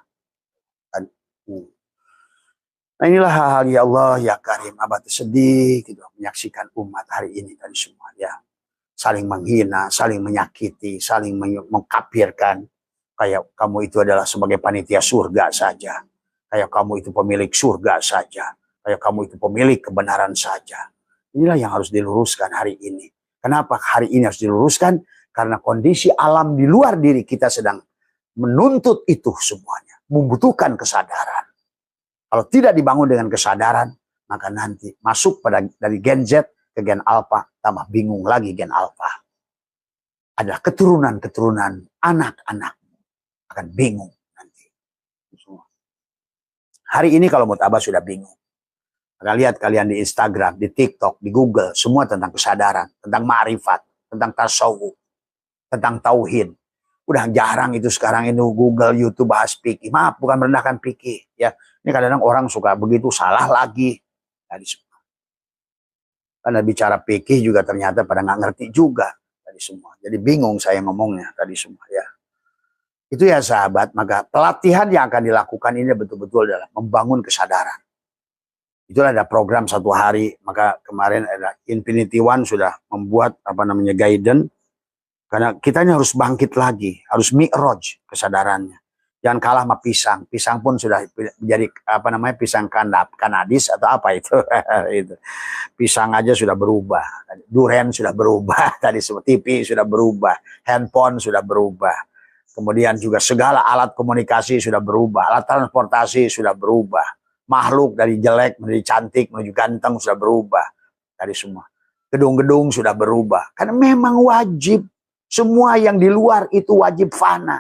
Nah inilah hal-hal ya Allah, ya Karim. Abah sedih gitu, menyaksikan umat hari ini tadi semua. Ya, saling menghina, saling menyakiti, saling mengkapirkan. Kayak kamu itu adalah sebagai panitia surga saja. Kayak kamu itu pemilik surga saja. Kayak kamu itu pemilik kebenaran saja. Inilah yang harus diluruskan hari ini. Kenapa hari ini harus diluruskan? Karena kondisi alam di luar diri kita sedang menuntut itu semuanya. Membutuhkan kesadaran. Kalau tidak dibangun dengan kesadaran, maka nanti masuk dari gen Z ke gen alpha, tambah bingung lagi gen alpha. Ada keturunan-keturunan anak-anak akan bingung nanti. Hari ini kalau menurut Abah sudah bingung. Maka lihat kalian di Instagram, di TikTok, di Google, semua tentang kesadaran, tentang ma'rifat, tentang tasawuf, tentang tauhid. Udah jarang itu sekarang itu Google, YouTube bahas fikih. Maaf, bukan merendahkan fikih. Ya, ini kadang-kadang orang suka begitu salah lagi. Tadi semua. Karena bicara fikih juga ternyata pada nggak ngerti juga tadi semua. Jadi bingung saya ngomongnya tadi semua ya. Itu ya sahabat, maka pelatihan yang akan dilakukan ini betul-betul adalah membangun kesadaran. Itulah ada program 1 hari, maka kemarin ada Infinity One sudah membuat guidance. Karena kita ini harus bangkit lagi, harus mi'raj kesadarannya. Jangan kalah sama pisang. Pisang pun sudah menjadi pisang kanadis atau apa itu. Itu. Pisang aja sudah berubah. Durian sudah berubah. Tadi TV sudah berubah. Handphone sudah berubah. Kemudian juga segala alat komunikasi sudah berubah. Alat transportasi sudah berubah. Makhluk dari jelek menjadi cantik menuju ganteng sudah berubah. Tadi semua. Gedung-gedung sudah berubah. Karena memang wajib. Semua yang di luar itu wajib fana.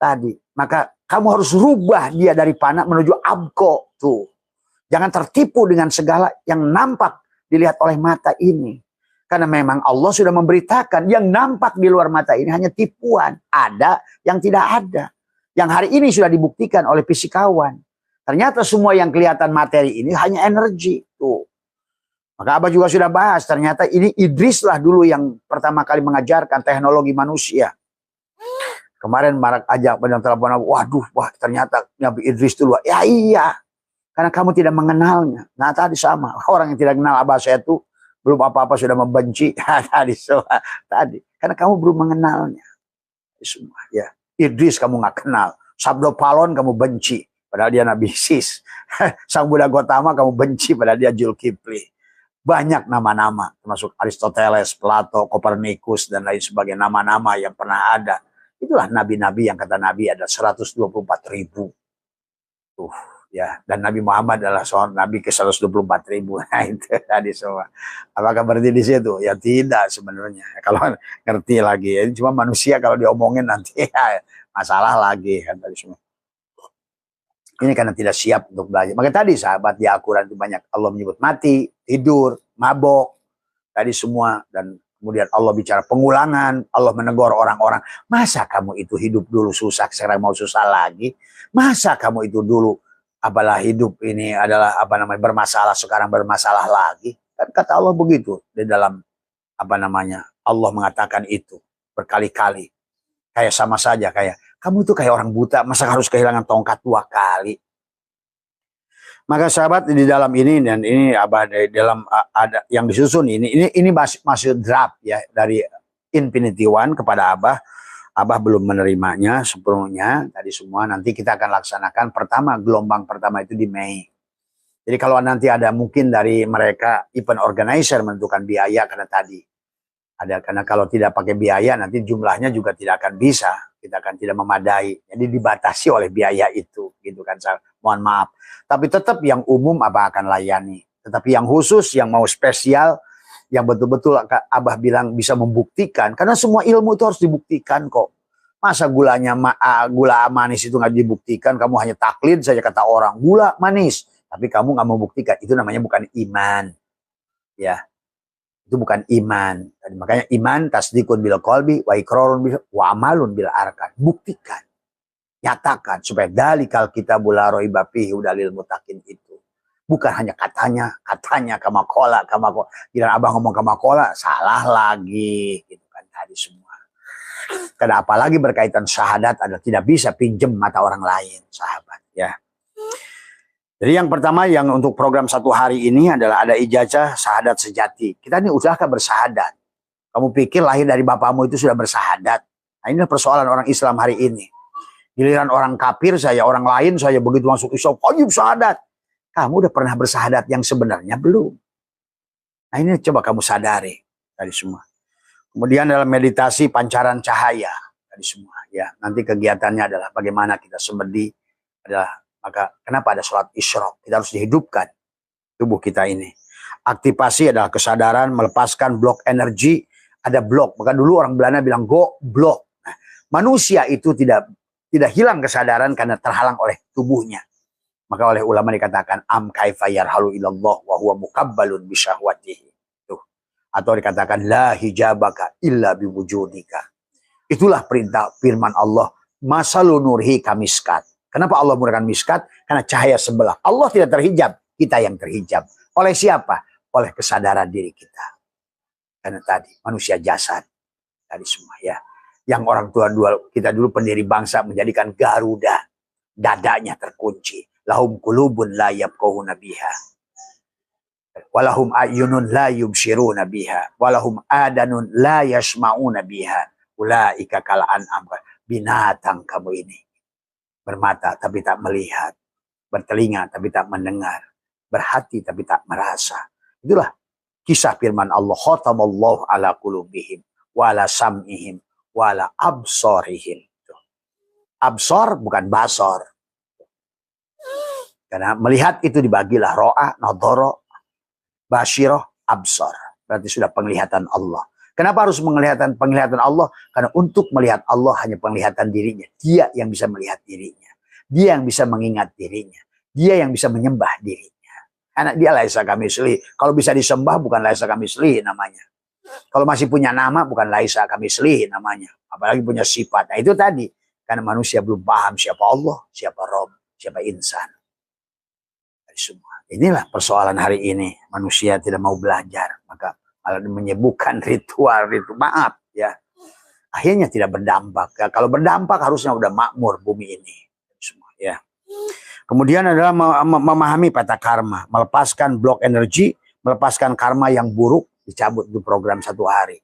Tadi. Maka kamu harus rubah dia dari fana menuju abko. Tuh. Jangan tertipu dengan segala yang nampak dilihat oleh mata ini. Karena memang Allah sudah memberitakan yang nampak di luar mata ini hanya tipuan. Ada yang tidak ada. Yang hari ini sudah dibuktikan oleh fisikawan. Ternyata semua yang kelihatan materi ini hanya energi. Tuh. Maka Abah juga sudah bahas, ternyata ini Idris lah dulu yang pertama kali mengajarkan teknologi manusia. Kemarin Marak ajak pada telepon, wah ternyata Nabi Idris dulu. Ya iya, karena kamu tidak mengenalnya. Nah tadi sama, orang yang tidak kenal Abah saya itu belum apa-apa sudah membenci. Tadi, karena kamu belum mengenalnya. Semua ya. Idris kamu nggak kenal, Sabdo Palon kamu benci, padahal dia Nabi Sis. Sang Buddha Gotama kamu benci, padahal dia Zulkifli. Banyak nama-nama, termasuk Aristoteles, Plato, Kopernikus, dan lain sebagainya. Nama-nama yang pernah ada. Itulah nabi-nabi yang kata Nabi ada 124.000. Tuh, ya. Dan Nabi Muhammad adalah seorang Nabi ke 124.000. Nah, itu tadi semua. Apakah berarti di situ? Ya tidak sebenarnya. Kalau ngerti lagi. Ini cuma manusia kalau diomongin nanti ya, masalah lagi. Kan, tadi semua. Ini karena tidak siap untuk belajar. Maka tadi sahabat di Al-Quran itu banyak Allah menyebut mati, tidur, mabok, tadi semua. Dan kemudian Allah bicara pengulangan, Allah menegur orang-orang. Masa kamu itu hidup dulu susah, sekarang mau susah lagi? Masa kamu itu dulu apalah hidup ini adalah bermasalah, sekarang bermasalah lagi? Kan kata Allah begitu di dalam Allah mengatakan itu berkali-kali. Kayak sama saja kayak kamu itu kayak orang buta, masa harus kehilangan tongkat 2 kali? Maka sahabat di dalam ini dan ini Abah di dalam ada yang disusun ini masih draft ya dari Infinity One kepada Abah. Abah belum menerimanya sepenuhnya tadi semua. Nanti kita akan laksanakan gelombang pertama itu di Mei. Jadi kalau nanti ada mungkin dari mereka event organizer menentukan biaya karena tadi ada, karena kalau tidak pakai biaya nanti jumlahnya juga tidak akan bisa, kita akan tidak memadai, jadi dibatasi oleh biaya itu gitu kan. Mohon maaf, tapi tetap yang umum Abah akan layani, tetapi yang khusus yang mau spesial yang betul-betul Abah bilang bisa membuktikan, karena semua ilmu itu harus dibuktikan kok. Masa gula manis itu nggak dibuktikan, kamu hanya taklid saja kata orang gula manis, tapi kamu nggak mau buktikan, itu namanya bukan iman ya. Itu bukan iman. Makanya iman tasdikun bil qalbi wa iqrarun wa amalun bil arkan. Buktikan. Nyatakan supaya dalikal kitabul la raiba fihi hudalil muttaqin itu. Bukan hanya katanya kamakola. Kira abang ngomong kamakola, salah lagi. Gitu kan tadi semua. Karena apalagi berkaitan syahadat adalah tidak bisa pinjem mata orang lain, sahabat. Ya. Jadi yang pertama yang untuk program 1 hari ini adalah ada ijazah syahadat sejati. Kita ini udahkah bersahadat? Kamu pikir lahir dari bapamu itu sudah bersahadat? Nah, ini persoalan orang Islam hari ini. Giliran orang kafir saya, orang lain saya begitu masuk Islam, wajib syahadat. Kamu udah pernah bersahadat yang sebenarnya belum? Nah ini coba kamu sadari tadi semua. Kemudian dalam meditasi pancaran cahaya tadi semua. Ya, nanti kegiatannya adalah bagaimana kita semedi adalah maka kenapa ada sholat isyraq? Kita harus dihidupkan tubuh kita ini. Aktivasi adalah kesadaran, melepaskan blok energi. Ada blok. Maka dulu orang Belanda bilang go blok. Nah, manusia itu tidak hilang kesadaran karena terhalang oleh tubuhnya. Maka oleh ulama dikatakan am kaifa yarhalu ilallah wa huwa mukabbalun bisyahwatihi. Tuh. Atau dikatakan la hijabaka illa biwujudika. Itulah perintah firman Allah. Masalu nurhi kamiskat. Kenapa Allah menggunakan miskat? Karena cahaya sebelah. Allah tidak terhijab, kita yang terhijab. Oleh siapa? Oleh kesadaran diri kita. Karena tadi manusia jasad tadi semua ya. Yang orang tua kita dulu pendiri bangsa menjadikan Garuda, dadanya terkunci. Lahum qulubun la yafqahuna biha. Walahum ayunun la yubsiruna biha. Walahum adanun la yasma'una biha. Ulaika kal an'am. Binatang kamu ini. Bermata tapi tak melihat. Bertelinga tapi tak mendengar. Berhati tapi tak merasa. Itulah kisah firman Allah. Khatamallahu ala qulubihim. Wala sam'ihim. Wala absorihim. Absor bukan basor. Karena melihat itu dibagilah ro'a, nadhara, basyiroh, absor. Berarti sudah penglihatan Allah. Kenapa harus penglihatan Allah? Karena untuk melihat Allah hanya penglihatan dirinya. Dia yang bisa melihat dirinya. Dia yang bisa mengingat dirinya. Dia yang bisa menyembah dirinya. Anak dia laisa kamisli. Kalau bisa disembah bukan laisa kamisli namanya. Kalau masih punya nama bukan laisa kamisli namanya. Apalagi punya sifat. Nah itu tadi. Karena manusia belum paham siapa Allah, siapa Rabb, siapa insan. Dari semua. Inilah persoalan hari ini. Manusia tidak mau belajar. Maka malah menyebutkan ritual. Maaf ya. Akhirnya tidak berdampak. Ya, kalau berdampak harusnya udah makmur bumi ini. Semua ya. Kemudian adalah memahami peta karma, melepaskan blok energi, melepaskan karma yang buruk, dicabut di program 1 hari.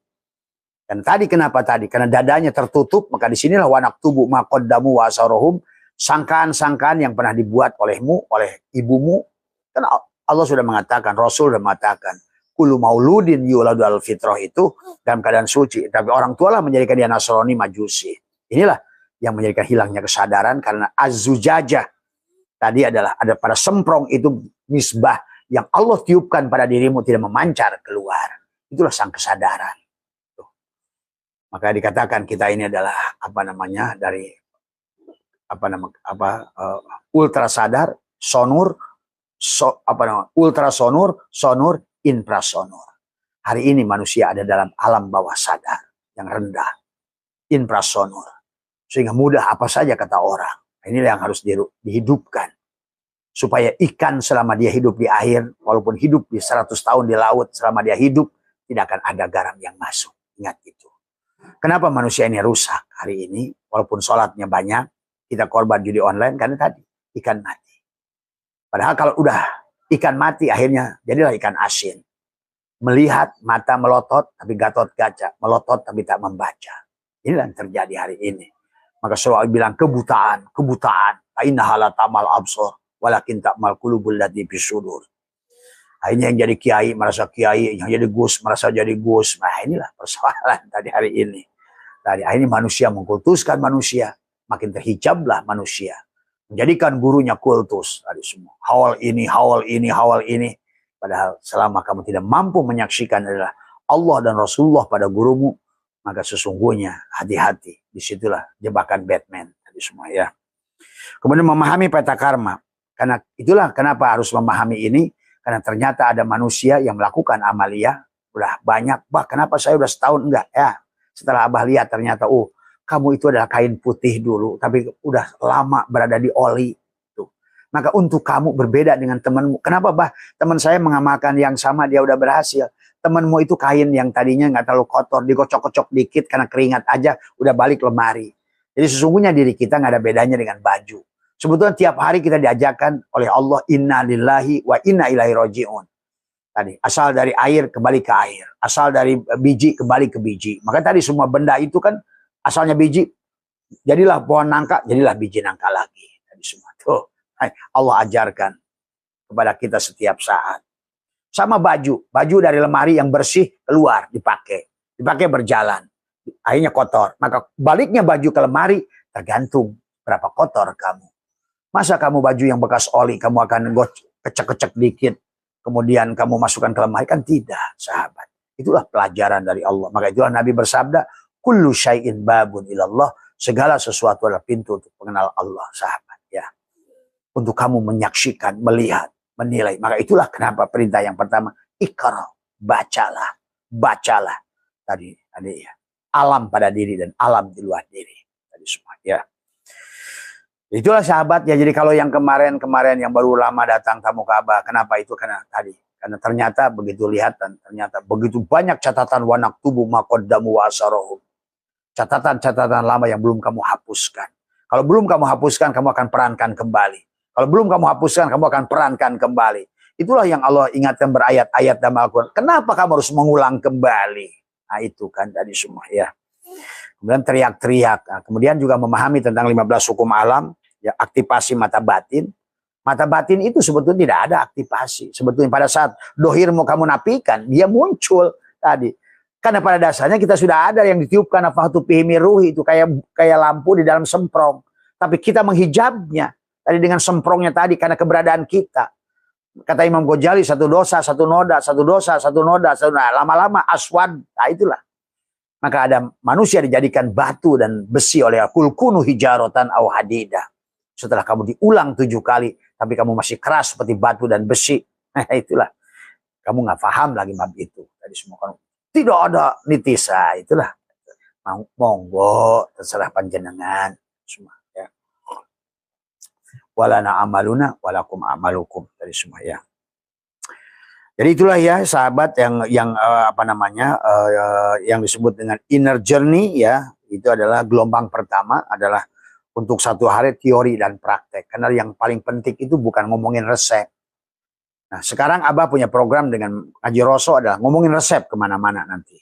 Dan tadi kenapa tadi? Karena dadanya tertutup, maka disinilah wanak tubuh maqaddamu wa asarohum, sangkaan-sangkaan yang pernah dibuat olehmu, oleh ibumu. Kan Allah sudah mengatakan, Rasul sudah mengatakan, kullu mauludin yuladu al fitrah itu dalam keadaan suci. Tapi orang tua lah menjadikan dia Nasrani Majusi. Inilah yang menjadikan hilangnya kesadaran karena az-zujajah. Tadi adalah ada pada semprong itu misbah yang Allah tiupkan pada dirimu tidak memancar keluar. Itulah sang kesadaran. Tuh. Maka dikatakan kita ini adalah dari ultra sadar, sonur, ultrasonur, sonur, infrasonur. Hari ini manusia ada dalam alam bawah sadar yang rendah, infrasonur. Sehingga mudah apa saja kata orang. Inilah yang harus dihidupkan. Supaya ikan selama dia hidup di air, walaupun hidup di 100 tahun di laut, selama dia hidup, tidak akan ada garam yang masuk. Ingat itu. Kenapa manusia ini rusak hari ini? Walaupun sholatnya banyak, kita korban judi online, karena tadi ikan mati. Padahal kalau udah ikan mati, akhirnya jadilah ikan asin. Melihat, mata melotot, tapi gatot kaca. Melotot, tapi tak membaca. Inilah yang terjadi hari ini. Maka Rasulullah bilang kebutaan. Innaha la ta'mal absar walakin ta'mal qulubul lati fis-sudur. Akhirnya yang jadi kiai merasa kiai, yang jadi gus merasa jadi gus. Nah inilah persoalan tadi hari ini. Tadi akhirnya manusia mengkultuskan manusia, makin terhijablah manusia. Menjadikan gurunya kultus tadi semua. Hawal ini. Padahal selama kamu tidak mampu menyaksikan adalah Allah dan Rasulullah pada gurumu, maka sesungguhnya hati-hati. Disitulah jebakan Batman tadi semua ya. Kemudian memahami peta karma. Karena itulah kenapa harus memahami ini. Karena ternyata ada manusia yang melakukan amalia. Udah banyak. Bah kenapa saya udah setahun enggak? Ya setelah Abah lihat ternyata kamu itu adalah kain putih dulu. Tapi udah lama berada di oli. Tuh. Maka untuk kamu berbeda dengan temanmu. Kenapa bah? Teman saya mengamalkan yang sama, dia udah berhasil. Temanmu itu kain yang tadinya nggak terlalu kotor, dikocok-kocok dikit karena keringat aja, udah balik lemari. Jadi sesungguhnya diri kita nggak ada bedanya dengan baju. Sebetulnya tiap hari kita diajarkan oleh Allah, inna lillahi wa inna ilaihi roji'un. Tadi asal dari air kembali ke air, asal dari biji kembali ke biji. Maka tadi semua benda itu kan asalnya biji, jadilah pohon nangka, jadilah biji nangka lagi. Tadi semua tuh Allah ajarkan kepada kita setiap saat. Sama baju dari lemari yang bersih keluar dipakai berjalan, akhirnya kotor. Maka baliknya baju ke lemari tergantung berapa kotor kamu. Masa kamu baju yang bekas oli kamu akan kecek-kecek dikit, kemudian kamu masukkan ke lemari? Kan tidak, sahabat. Itulah pelajaran dari Allah. Maka itulah Nabi bersabda, kullu syai'in babun ilallah. Segala sesuatu adalah pintu untuk mengenal Allah, sahabat. Ya, untuk kamu menyaksikan, melihat, menilai. Maka itulah kenapa perintah yang pertama, iqra, bacalah. Tadi ya, alam pada diri dan alam di luar diri. Tadi semua, ya. Itulah sahabat ya. Jadi kalau yang kemarin yang baru lama datang tamu Ka'bah, kenapa itu? Karena ternyata begitu lihat dan ternyata begitu banyak catatan wanak tubuh maqaddamu wa asarohum. Catatan lama yang belum kamu hapuskan. Kalau belum kamu hapuskan, kamu akan perankan kembali. Kalau belum kamu hapuskan, kamu akan perankan kembali. Itulah yang Allah ingatkan berayat-ayat dalam Al-Quran. Kenapa kamu harus mengulang kembali? Nah itu kan tadi semua ya. Kemudian teriak-teriak. Nah, kemudian juga memahami tentang 15 hukum alam. Ya, aktivasi mata batin. Mata batin itu sebetulnya tidak ada aktivasi. Sebetulnya pada saat dohir mau kamu napikan, dia muncul tadi. Karena pada dasarnya kita sudah ada yang ditiupkan nafahtu fihi ruhi, itu kayak lampu di dalam semprong. Tapi kita menghijabnya tadi dengan semprongnya tadi karena keberadaan kita. Kata Imam Ghazali, satu dosa, satu noda, satu dosa, satu noda, lama-lama aswad. Nah itulah. Maka ada manusia dijadikan batu dan besi oleh kulkunu hijarotan au hadida. Setelah kamu diulang 7 kali, tapi kamu masih keras seperti batu dan besi. Nah itulah. Kamu nggak paham lagi bab itu. Tadi semua kan tidak ada nitisa. Itulah. Monggo, terserah panjenengan. Semua ya. Walana amaluna, walakum amalukum. Tadi semua ya. Jadi itulah ya sahabat yang yang disebut dengan inner journey ya. Itu adalah gelombang pertama adalah untuk satu hari teori dan praktek. Karena yang paling penting itu bukan ngomongin resep. Nah sekarang Abah punya program dengan Haji Roso adalah ngomongin resep kemana-mana nanti.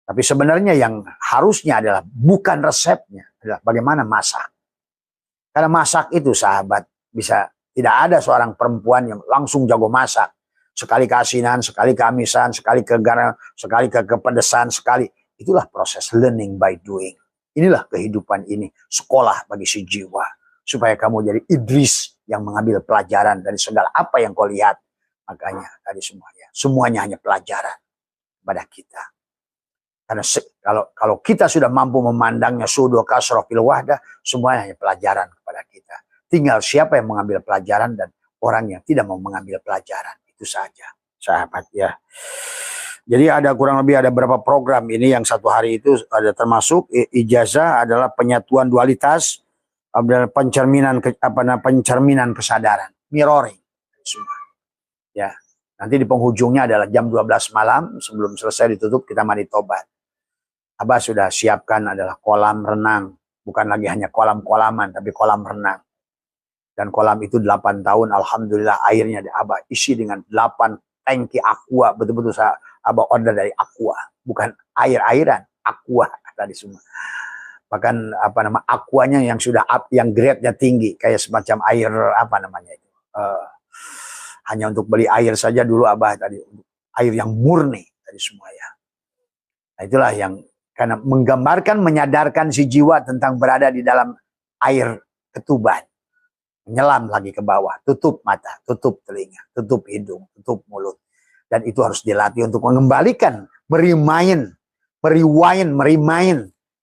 Tapi sebenarnya yang harusnya adalah bukan resepnya, adalah bagaimana masak. Karena masak itu sahabat bisa, tidak ada seorang perempuan yang langsung jago masak. Sekali keasinan, sekali keamisan, sekali ke garam, sekali ke kepedesan, sekali. Itulah proses learning by doing. Inilah kehidupan ini, sekolah bagi si jiwa. Supaya kamu jadi Idris yang mengambil pelajaran dari segala apa yang kau lihat. Makanya tadi semuanya hanya pelajaran pada kita. Karena kalau kita sudah mampu memandangnya sudo kasrofil wahdah, semuanya hanya pelajaran kepada kita. Tinggal siapa yang mengambil pelajaran dan orang yang tidak mau mengambil pelajaran. Itu saja, sahabat ya. Jadi kurang lebih ada beberapa program ini yang satu hari itu ada termasuk ijazah adalah penyatuan dualitas, adalah pencerminan kesadaran, mirroring semua. Ya. Nanti di penghujungnya adalah jam 12 malam sebelum selesai ditutup kita mandi tobat. Abah sudah siapkan adalah kolam renang, bukan lagi hanya kolam-kolaman tapi kolam renang. Dan kolam itu 8 tahun alhamdulillah airnya Abah isi dengan 8 tangki aqua, betul-betul Abah order dari aqua, bukan air-airan, aqua tadi semua. Bahkan aquanya yang sudah yang grade-nya tinggi, kayak semacam air itu. Hanya untuk beli air saja dulu Abah tadi, air yang murni tadi semua ya. Nah itulah yang karena menggambarkan, menyadarkan si jiwa tentang berada di dalam air ketuban. Menyelam lagi ke bawah, tutup mata, tutup telinga, tutup hidung, tutup mulut. Dan itu harus dilatih untuk mengembalikan, merimain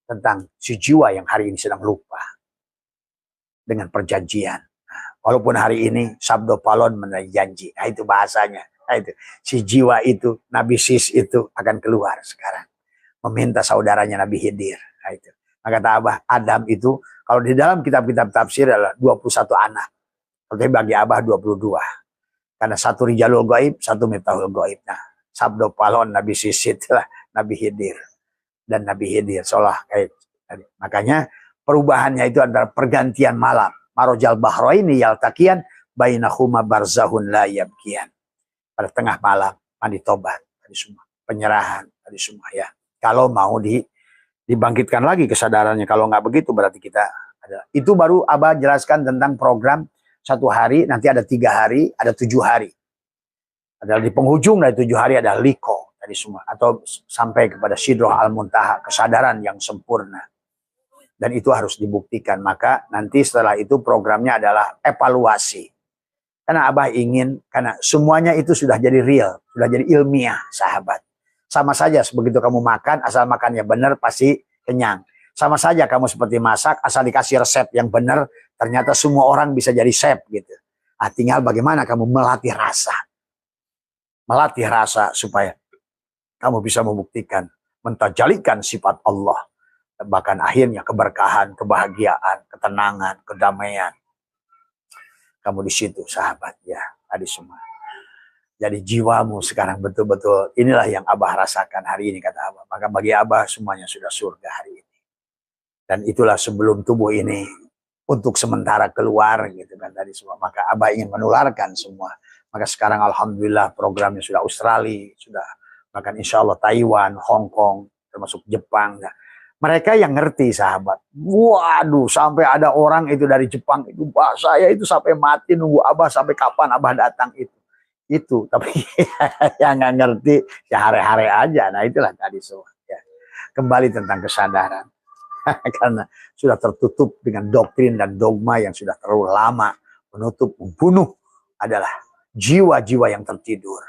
tentang si jiwa yang hari ini sedang lupa. Dengan perjanjian. Nah, walaupun hari ini sabdo palon mengenai janji. Nah, itu bahasanya. Nah, itu. Si jiwa itu, Nabi Sis itu akan keluar sekarang. Meminta saudaranya Nabi Khidir. Nah, itu. Maka kata Abah, Adam itu, kalau di dalam kitab-kitab tafsir adalah 21 anak. Tapi bagi Abah 22. Karena satu Rijalul Gaib, satu Miftahul Gaib. Nah, Sabdo Palon Nabi Sisit lah, Nabi Khidir. Dan Nabi Khidir. Seolah kayak tadi. Makanya perubahannya itu adalah pergantian malam. Marojal Bahraini yaltaqiyan bainahuma barzahun la yabkiyan. Pada tengah malam, mandi tobat. Tadi semua. Penyerahan. Tadi semua ya. Kalau mau dibangkitkan lagi kesadarannya. Kalau nggak begitu berarti kita ada. Itu baru Abah jelaskan tentang program 1 hari, nanti ada 3 hari, ada 7 hari. Ada di penghujung dari 7 hari ada liko tadi semua. Atau sampai kepada Sidroh Al-Muntaha, kesadaran yang sempurna. Dan itu harus dibuktikan. Maka nanti setelah itu programnya adalah evaluasi. Karena Abah ingin, karena semuanya itu sudah jadi real, sudah jadi ilmiah, sahabat. Sama saja begitu kamu makan, asal makannya benar pasti kenyang. Sama saja kamu seperti masak, asal dikasih resep yang benar, ternyata semua orang bisa jadi chef gitu. Nah, tinggal bagaimana kamu melatih rasa. Melatih rasa supaya kamu bisa membuktikan, mentajalikan sifat Allah. Bahkan akhirnya keberkahan, kebahagiaan, ketenangan, kedamaian. Kamu di situ sahabat ya, tadi semua. Jadi jiwamu sekarang betul-betul inilah yang Abah rasakan hari ini kata Abah. Maka bagi Abah semuanya sudah surga hari ini. Dan itulah sebelum tubuh ini untuk sementara keluar gitu kan tadi semua. Maka Abah ingin menularkan semua. Maka sekarang alhamdulillah programnya sudah Australia, sudah bahkan insya Allah Taiwan, Hong Kong, termasuk Jepang. Ya. Mereka yang ngerti sahabat. Waduh, sampai ada orang itu dari Jepang itu, Pak saya itu sampai mati nunggu Abah sampai kapan Abah datang itu. Itu, tapi yang nggak ngerti ya hare-hare aja. Nah itulah tadi semua. Ya. Kembali tentang kesadaran. Karena sudah tertutup dengan doktrin dan dogma yang sudah terlalu lama menutup, membunuh adalah jiwa-jiwa yang tertidur.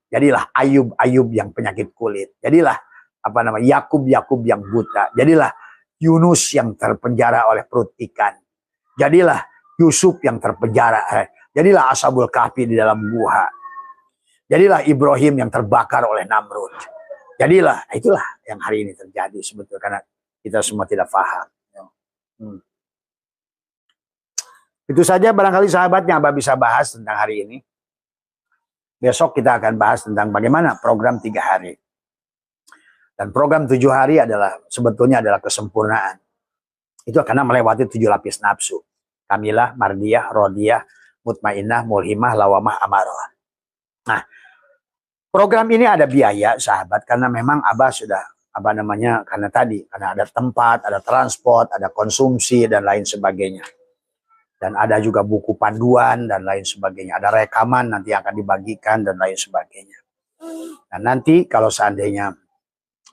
Jadilah Ayub yang penyakit kulit. Jadilah Yakub yang buta. Jadilah Yunus yang terpenjara oleh perut ikan. Jadilah Yusuf yang terpenjara. Jadilah Ashabul Kahfi di dalam gua. Jadilah Ibrahim yang terbakar oleh Namrud. Jadilah, itulah yang hari ini terjadi sebetulnya karena kita semua tidak paham. Itu saja barangkali sahabat yang Abah bisa bahas tentang hari ini. Besok kita akan bahas tentang bagaimana program 3 hari. Dan program 7 hari sebetulnya adalah kesempurnaan. Itu karena melewati 7 lapis nafsu. Kamilah, Mardiyah, Rodiyah, Mutmainnah, Mulhimah, Lawamah, Amarah. Nah, program ini ada biaya sahabat karena memang Abah sudah karena ada tempat, ada transport, ada konsumsi dan lain sebagainya. Dan ada juga buku panduan dan lain sebagainya. Ada rekaman nanti akan dibagikan dan lain sebagainya. Dan nanti kalau seandainya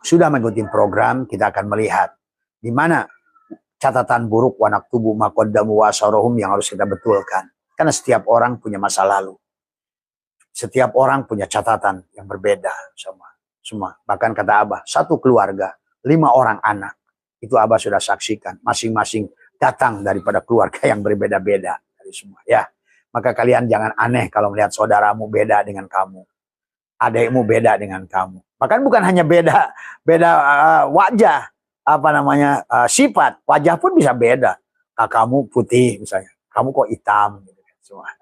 sudah mengikuti program, kita akan melihat di mana catatan buruk wanak tubuh maqaddamu wa asarohum yang harus kita betulkan. Karena setiap orang punya masa lalu. Setiap orang punya catatan yang berbeda semua. Bahkan kata Abah, 1 keluarga, 5 orang anak. Itu Abah sudah saksikan. Masing-masing datang daripada keluarga yang berbeda-beda. Dari semua. Ya. Maka kalian jangan aneh kalau melihat saudaramu beda dengan kamu. Adikmu beda dengan kamu. Bahkan bukan hanya beda wajah. Sifat. Wajah pun bisa beda. Kakakmu putih misalnya. Kamu kok hitam. Semua.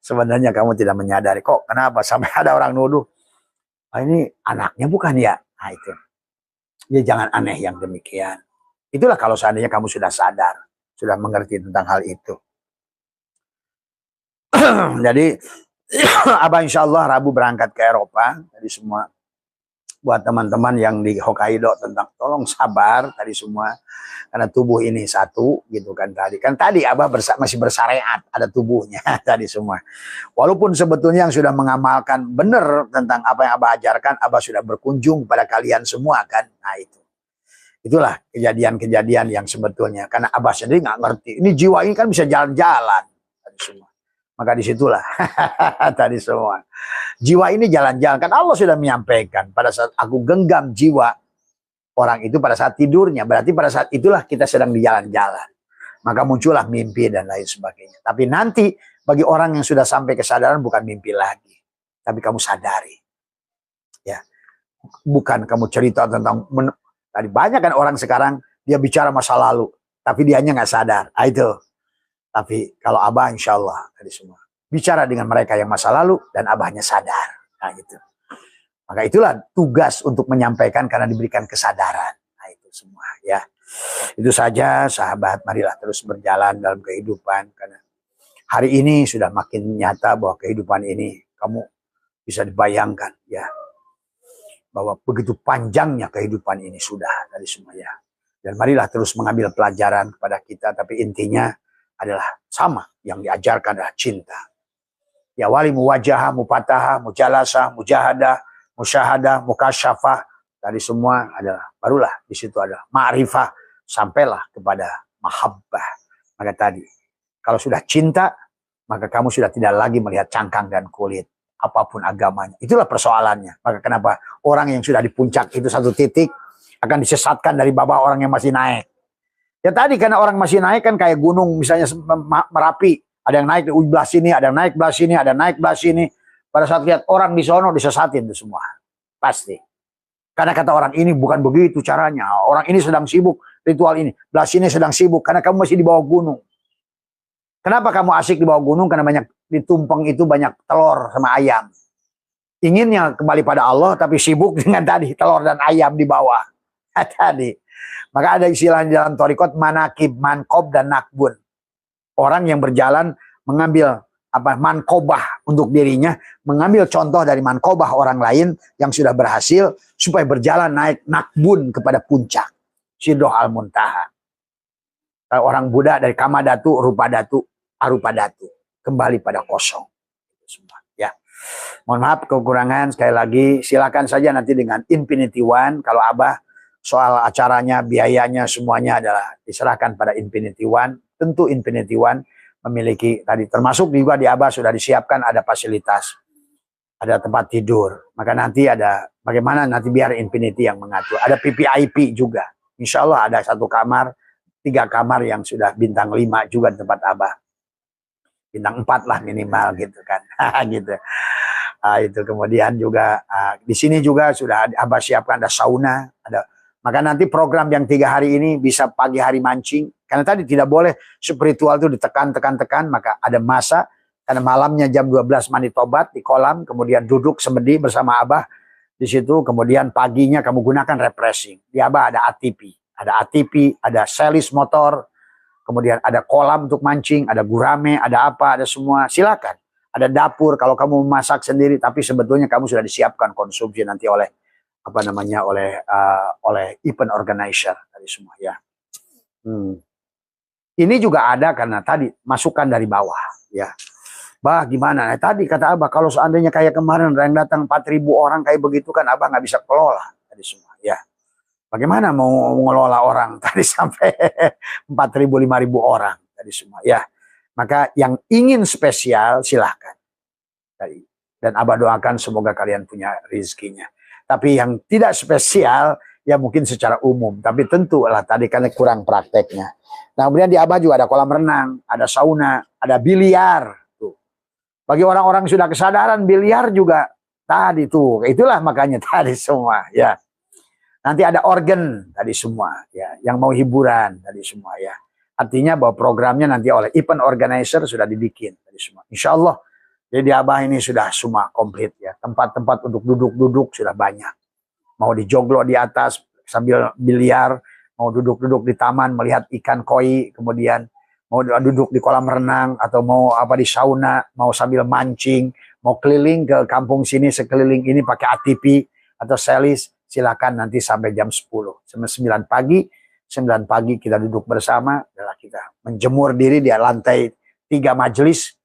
Sebenarnya kamu tidak menyadari. Kok kenapa sampai ada orang nuduh. Ini anaknya bukan ya? Nah itu. Ya jangan aneh yang demikian. Itulah kalau seandainya kamu sudah sadar. Sudah mengerti tentang hal itu. Jadi Abah insya Allah Rabu berangkat ke Eropa. Jadi semua buat teman-teman yang di Hokkaido tentang tolong sabar tadi semua. Karena tubuh ini satu gitu kan tadi. Kan tadi Abah masih bersyariat ada tubuhnya tadi semua. Walaupun sebetulnya yang sudah mengamalkan benar tentang apa yang Abah ajarkan, Abah sudah berkunjung pada kalian semua kan. Nah itu. Itulah kejadian-kejadian yang sebetulnya. Karena Abah sendiri nggak ngerti. Ini jiwa ini kan bisa jalan-jalan tadi semua. Maka disitulah tadi semua. Jiwa ini jalan-jalan. Kan Allah sudah menyampaikan pada saat aku genggam jiwa orang itu pada saat tidurnya. Berarti pada saat itulah kita sedang di jalan-jalan. Maka muncullah mimpi dan lain sebagainya. Tapi nanti bagi orang yang sudah sampai kesadaran bukan mimpi lagi. Tapi kamu sadari. Ya, bukan kamu cerita tentang... Tadi banyak kan orang sekarang dia bicara masa lalu. Tapi dianya nggak sadar. Nah, itu. Tapi kalau Abah insya Allah tadi semua bicara dengan mereka yang masa lalu dan Abahnya sadar. Nah gitu. Maka itulah tugas untuk menyampaikan karena diberikan kesadaran. Nah itu semua ya. Itu saja sahabat, marilah terus berjalan dalam kehidupan. Karena hari ini sudah makin nyata bahwa kehidupan ini kamu bisa dibayangkan ya. Bahwa begitu panjangnya kehidupan ini sudah dari semua ya. Dan marilah terus mengambil pelajaran kepada kita. Tapi intinya adalah sama yang diajarkan adalah cinta. Ya wali muwajahah, mupataha, mujalasah, mujahadah, musyahadah, mukasyafah. Tadi semua adalah, barulah di situ ada ma'rifah. Sampailah kepada mahabbah. Maka tadi, kalau sudah cinta, maka kamu sudah tidak lagi melihat cangkang dan kulit. Apapun agamanya. Itulah persoalannya. Maka kenapa orang yang sudah di puncak itu satu titik, akan disesatkan dari bawah orang yang masih naik. Ya tadi karena orang masih naik kan kayak gunung misalnya Merapi. Ada yang naik di belah sini, ada yang naik belah sini, ada yang naik belah sini. Pada saat lihat orang di sono disesatin itu semua. Pasti. Karena kata orang ini bukan begitu caranya. Orang ini sedang sibuk ritual ini. Belah sini sedang sibuk karena kamu masih di bawah gunung. Kenapa kamu asik di bawah gunung? Karena banyak di tumpeng itu banyak telur sama ayam. Inginnya kembali pada Allah tapi sibuk dengan tadi telur dan ayam di bawah. Tadi. Maka ada istilah dalam thariqat manakib, mankob dan nakbun. Orang yang berjalan mengambil mankobah untuk dirinya, mengambil contoh dari mankobah orang lain yang sudah berhasil supaya berjalan naik nakbun kepada puncak. Sidrah al-muntaha. Kalau orang Buddha dari kamadatu, rupadatu, arupadatu, kembali pada kosong. Semua ya. Mohon maaf kekurangan sekali lagi, silakan saja nanti dengan Infinity One kalau Abah soal acaranya, biayanya semuanya adalah diserahkan pada Infinity One. Tentu Infinity One memiliki tadi termasuk juga di Abah sudah disiapkan ada fasilitas, ada tempat tidur. Maka nanti ada bagaimana nanti biar Infinity yang mengatur. Ada PPIP juga. Insya Allah ada 1 kamar, 3 kamar yang sudah bintang 5 juga di tempat Abah. Bintang 4 lah minimal gitu kan. Gitu. Itu kemudian juga di sini juga sudah Abah siapkan ada sauna, ada. Maka nanti program yang 3 hari ini bisa pagi hari mancing. Karena tadi tidak boleh spiritual itu ditekan, maka ada masa. Karena malamnya jam 12 mandi tobat di kolam. Kemudian duduk semedi bersama Abah di situ. Kemudian paginya kamu gunakan refreshing. Di Abah ada ATP. Ada ATP, ada selis motor. Kemudian ada kolam untuk mancing, ada gurame, ada apa, ada semua. Silakan. Ada dapur kalau kamu masak sendiri. Tapi sebetulnya kamu sudah disiapkan konsumsi nanti oleh oleh event organizer tadi semua ya. Ini juga ada karena tadi masukan dari bawah ya. Bah gimana? Nah, tadi kata Abah kalau seandainya kayak kemarin yang datang 4.000 orang kayak begitu kan Abah nggak bisa kelola tadi semua ya. Bagaimana mau mengelola orang tadi sampai 4.000 5.000 orang tadi semua ya. Maka yang ingin spesial silahkan. Dan Abah doakan semoga kalian punya rezekinya. Tapi yang tidak spesial, ya mungkin secara umum. Tapi tentu lah tadi karena kurang prakteknya. Nah kemudian di Abah juga ada kolam renang, ada sauna, ada biliar. Tuh. Bagi orang-orang sudah kesadaran, biliar juga tadi tuh. Itulah makanya tadi semua ya. Nanti ada organ tadi semua ya. Yang mau hiburan tadi semua ya. Artinya bahwa programnya nanti oleh event organizer sudah dibikin tadi semua. Insya Allah. Jadi Abah ini sudah semua komplit ya. Tempat-tempat untuk duduk-duduk sudah banyak. Mau dijoglo di atas sambil biliar. Mau duduk-duduk di taman melihat ikan koi. Kemudian mau duduk di kolam renang. Atau mau di sauna. Mau sambil mancing. Mau keliling ke kampung sini sekeliling ini pakai ATP atau selis. Silakan nanti sampai jam 10. Sampai 9 pagi. 9 pagi kita duduk bersama. Adalah kita menjemur diri di lantai 3 majelis.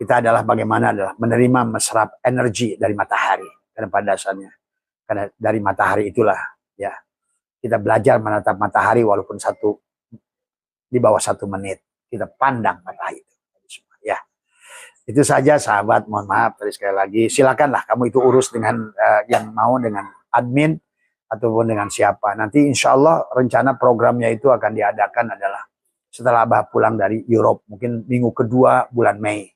Kita adalah bagaimana adalah menerima meserap energi dari matahari. Karena pada dasarnya. Karena dari matahari itulah ya. Kita belajar menatap matahari walaupun di bawah 1 menit. Kita pandang matahari itu. Ya. Itu saja sahabat, mohon maaf tadi sekali lagi. Silakanlah kamu itu urus dengan yang mau dengan admin ataupun dengan siapa. Nanti insya Allah rencana programnya itu akan diadakan adalah setelah Abah pulang dari Europe. Mungkin minggu kedua bulan Mei.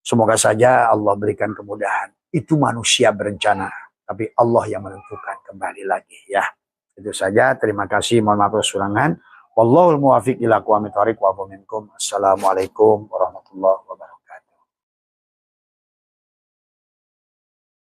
Semoga saja Allah berikan kemudahan. Itu manusia berencana. Tapi Allah yang menentukan kembali lagi ya. Itu saja. Terima kasih. Mohon maaf kekurangan. Wallahul muwaffiq ila aqwamit thoriq wa minkum. Assalamualaikum warahmatullahi wabarakatuh.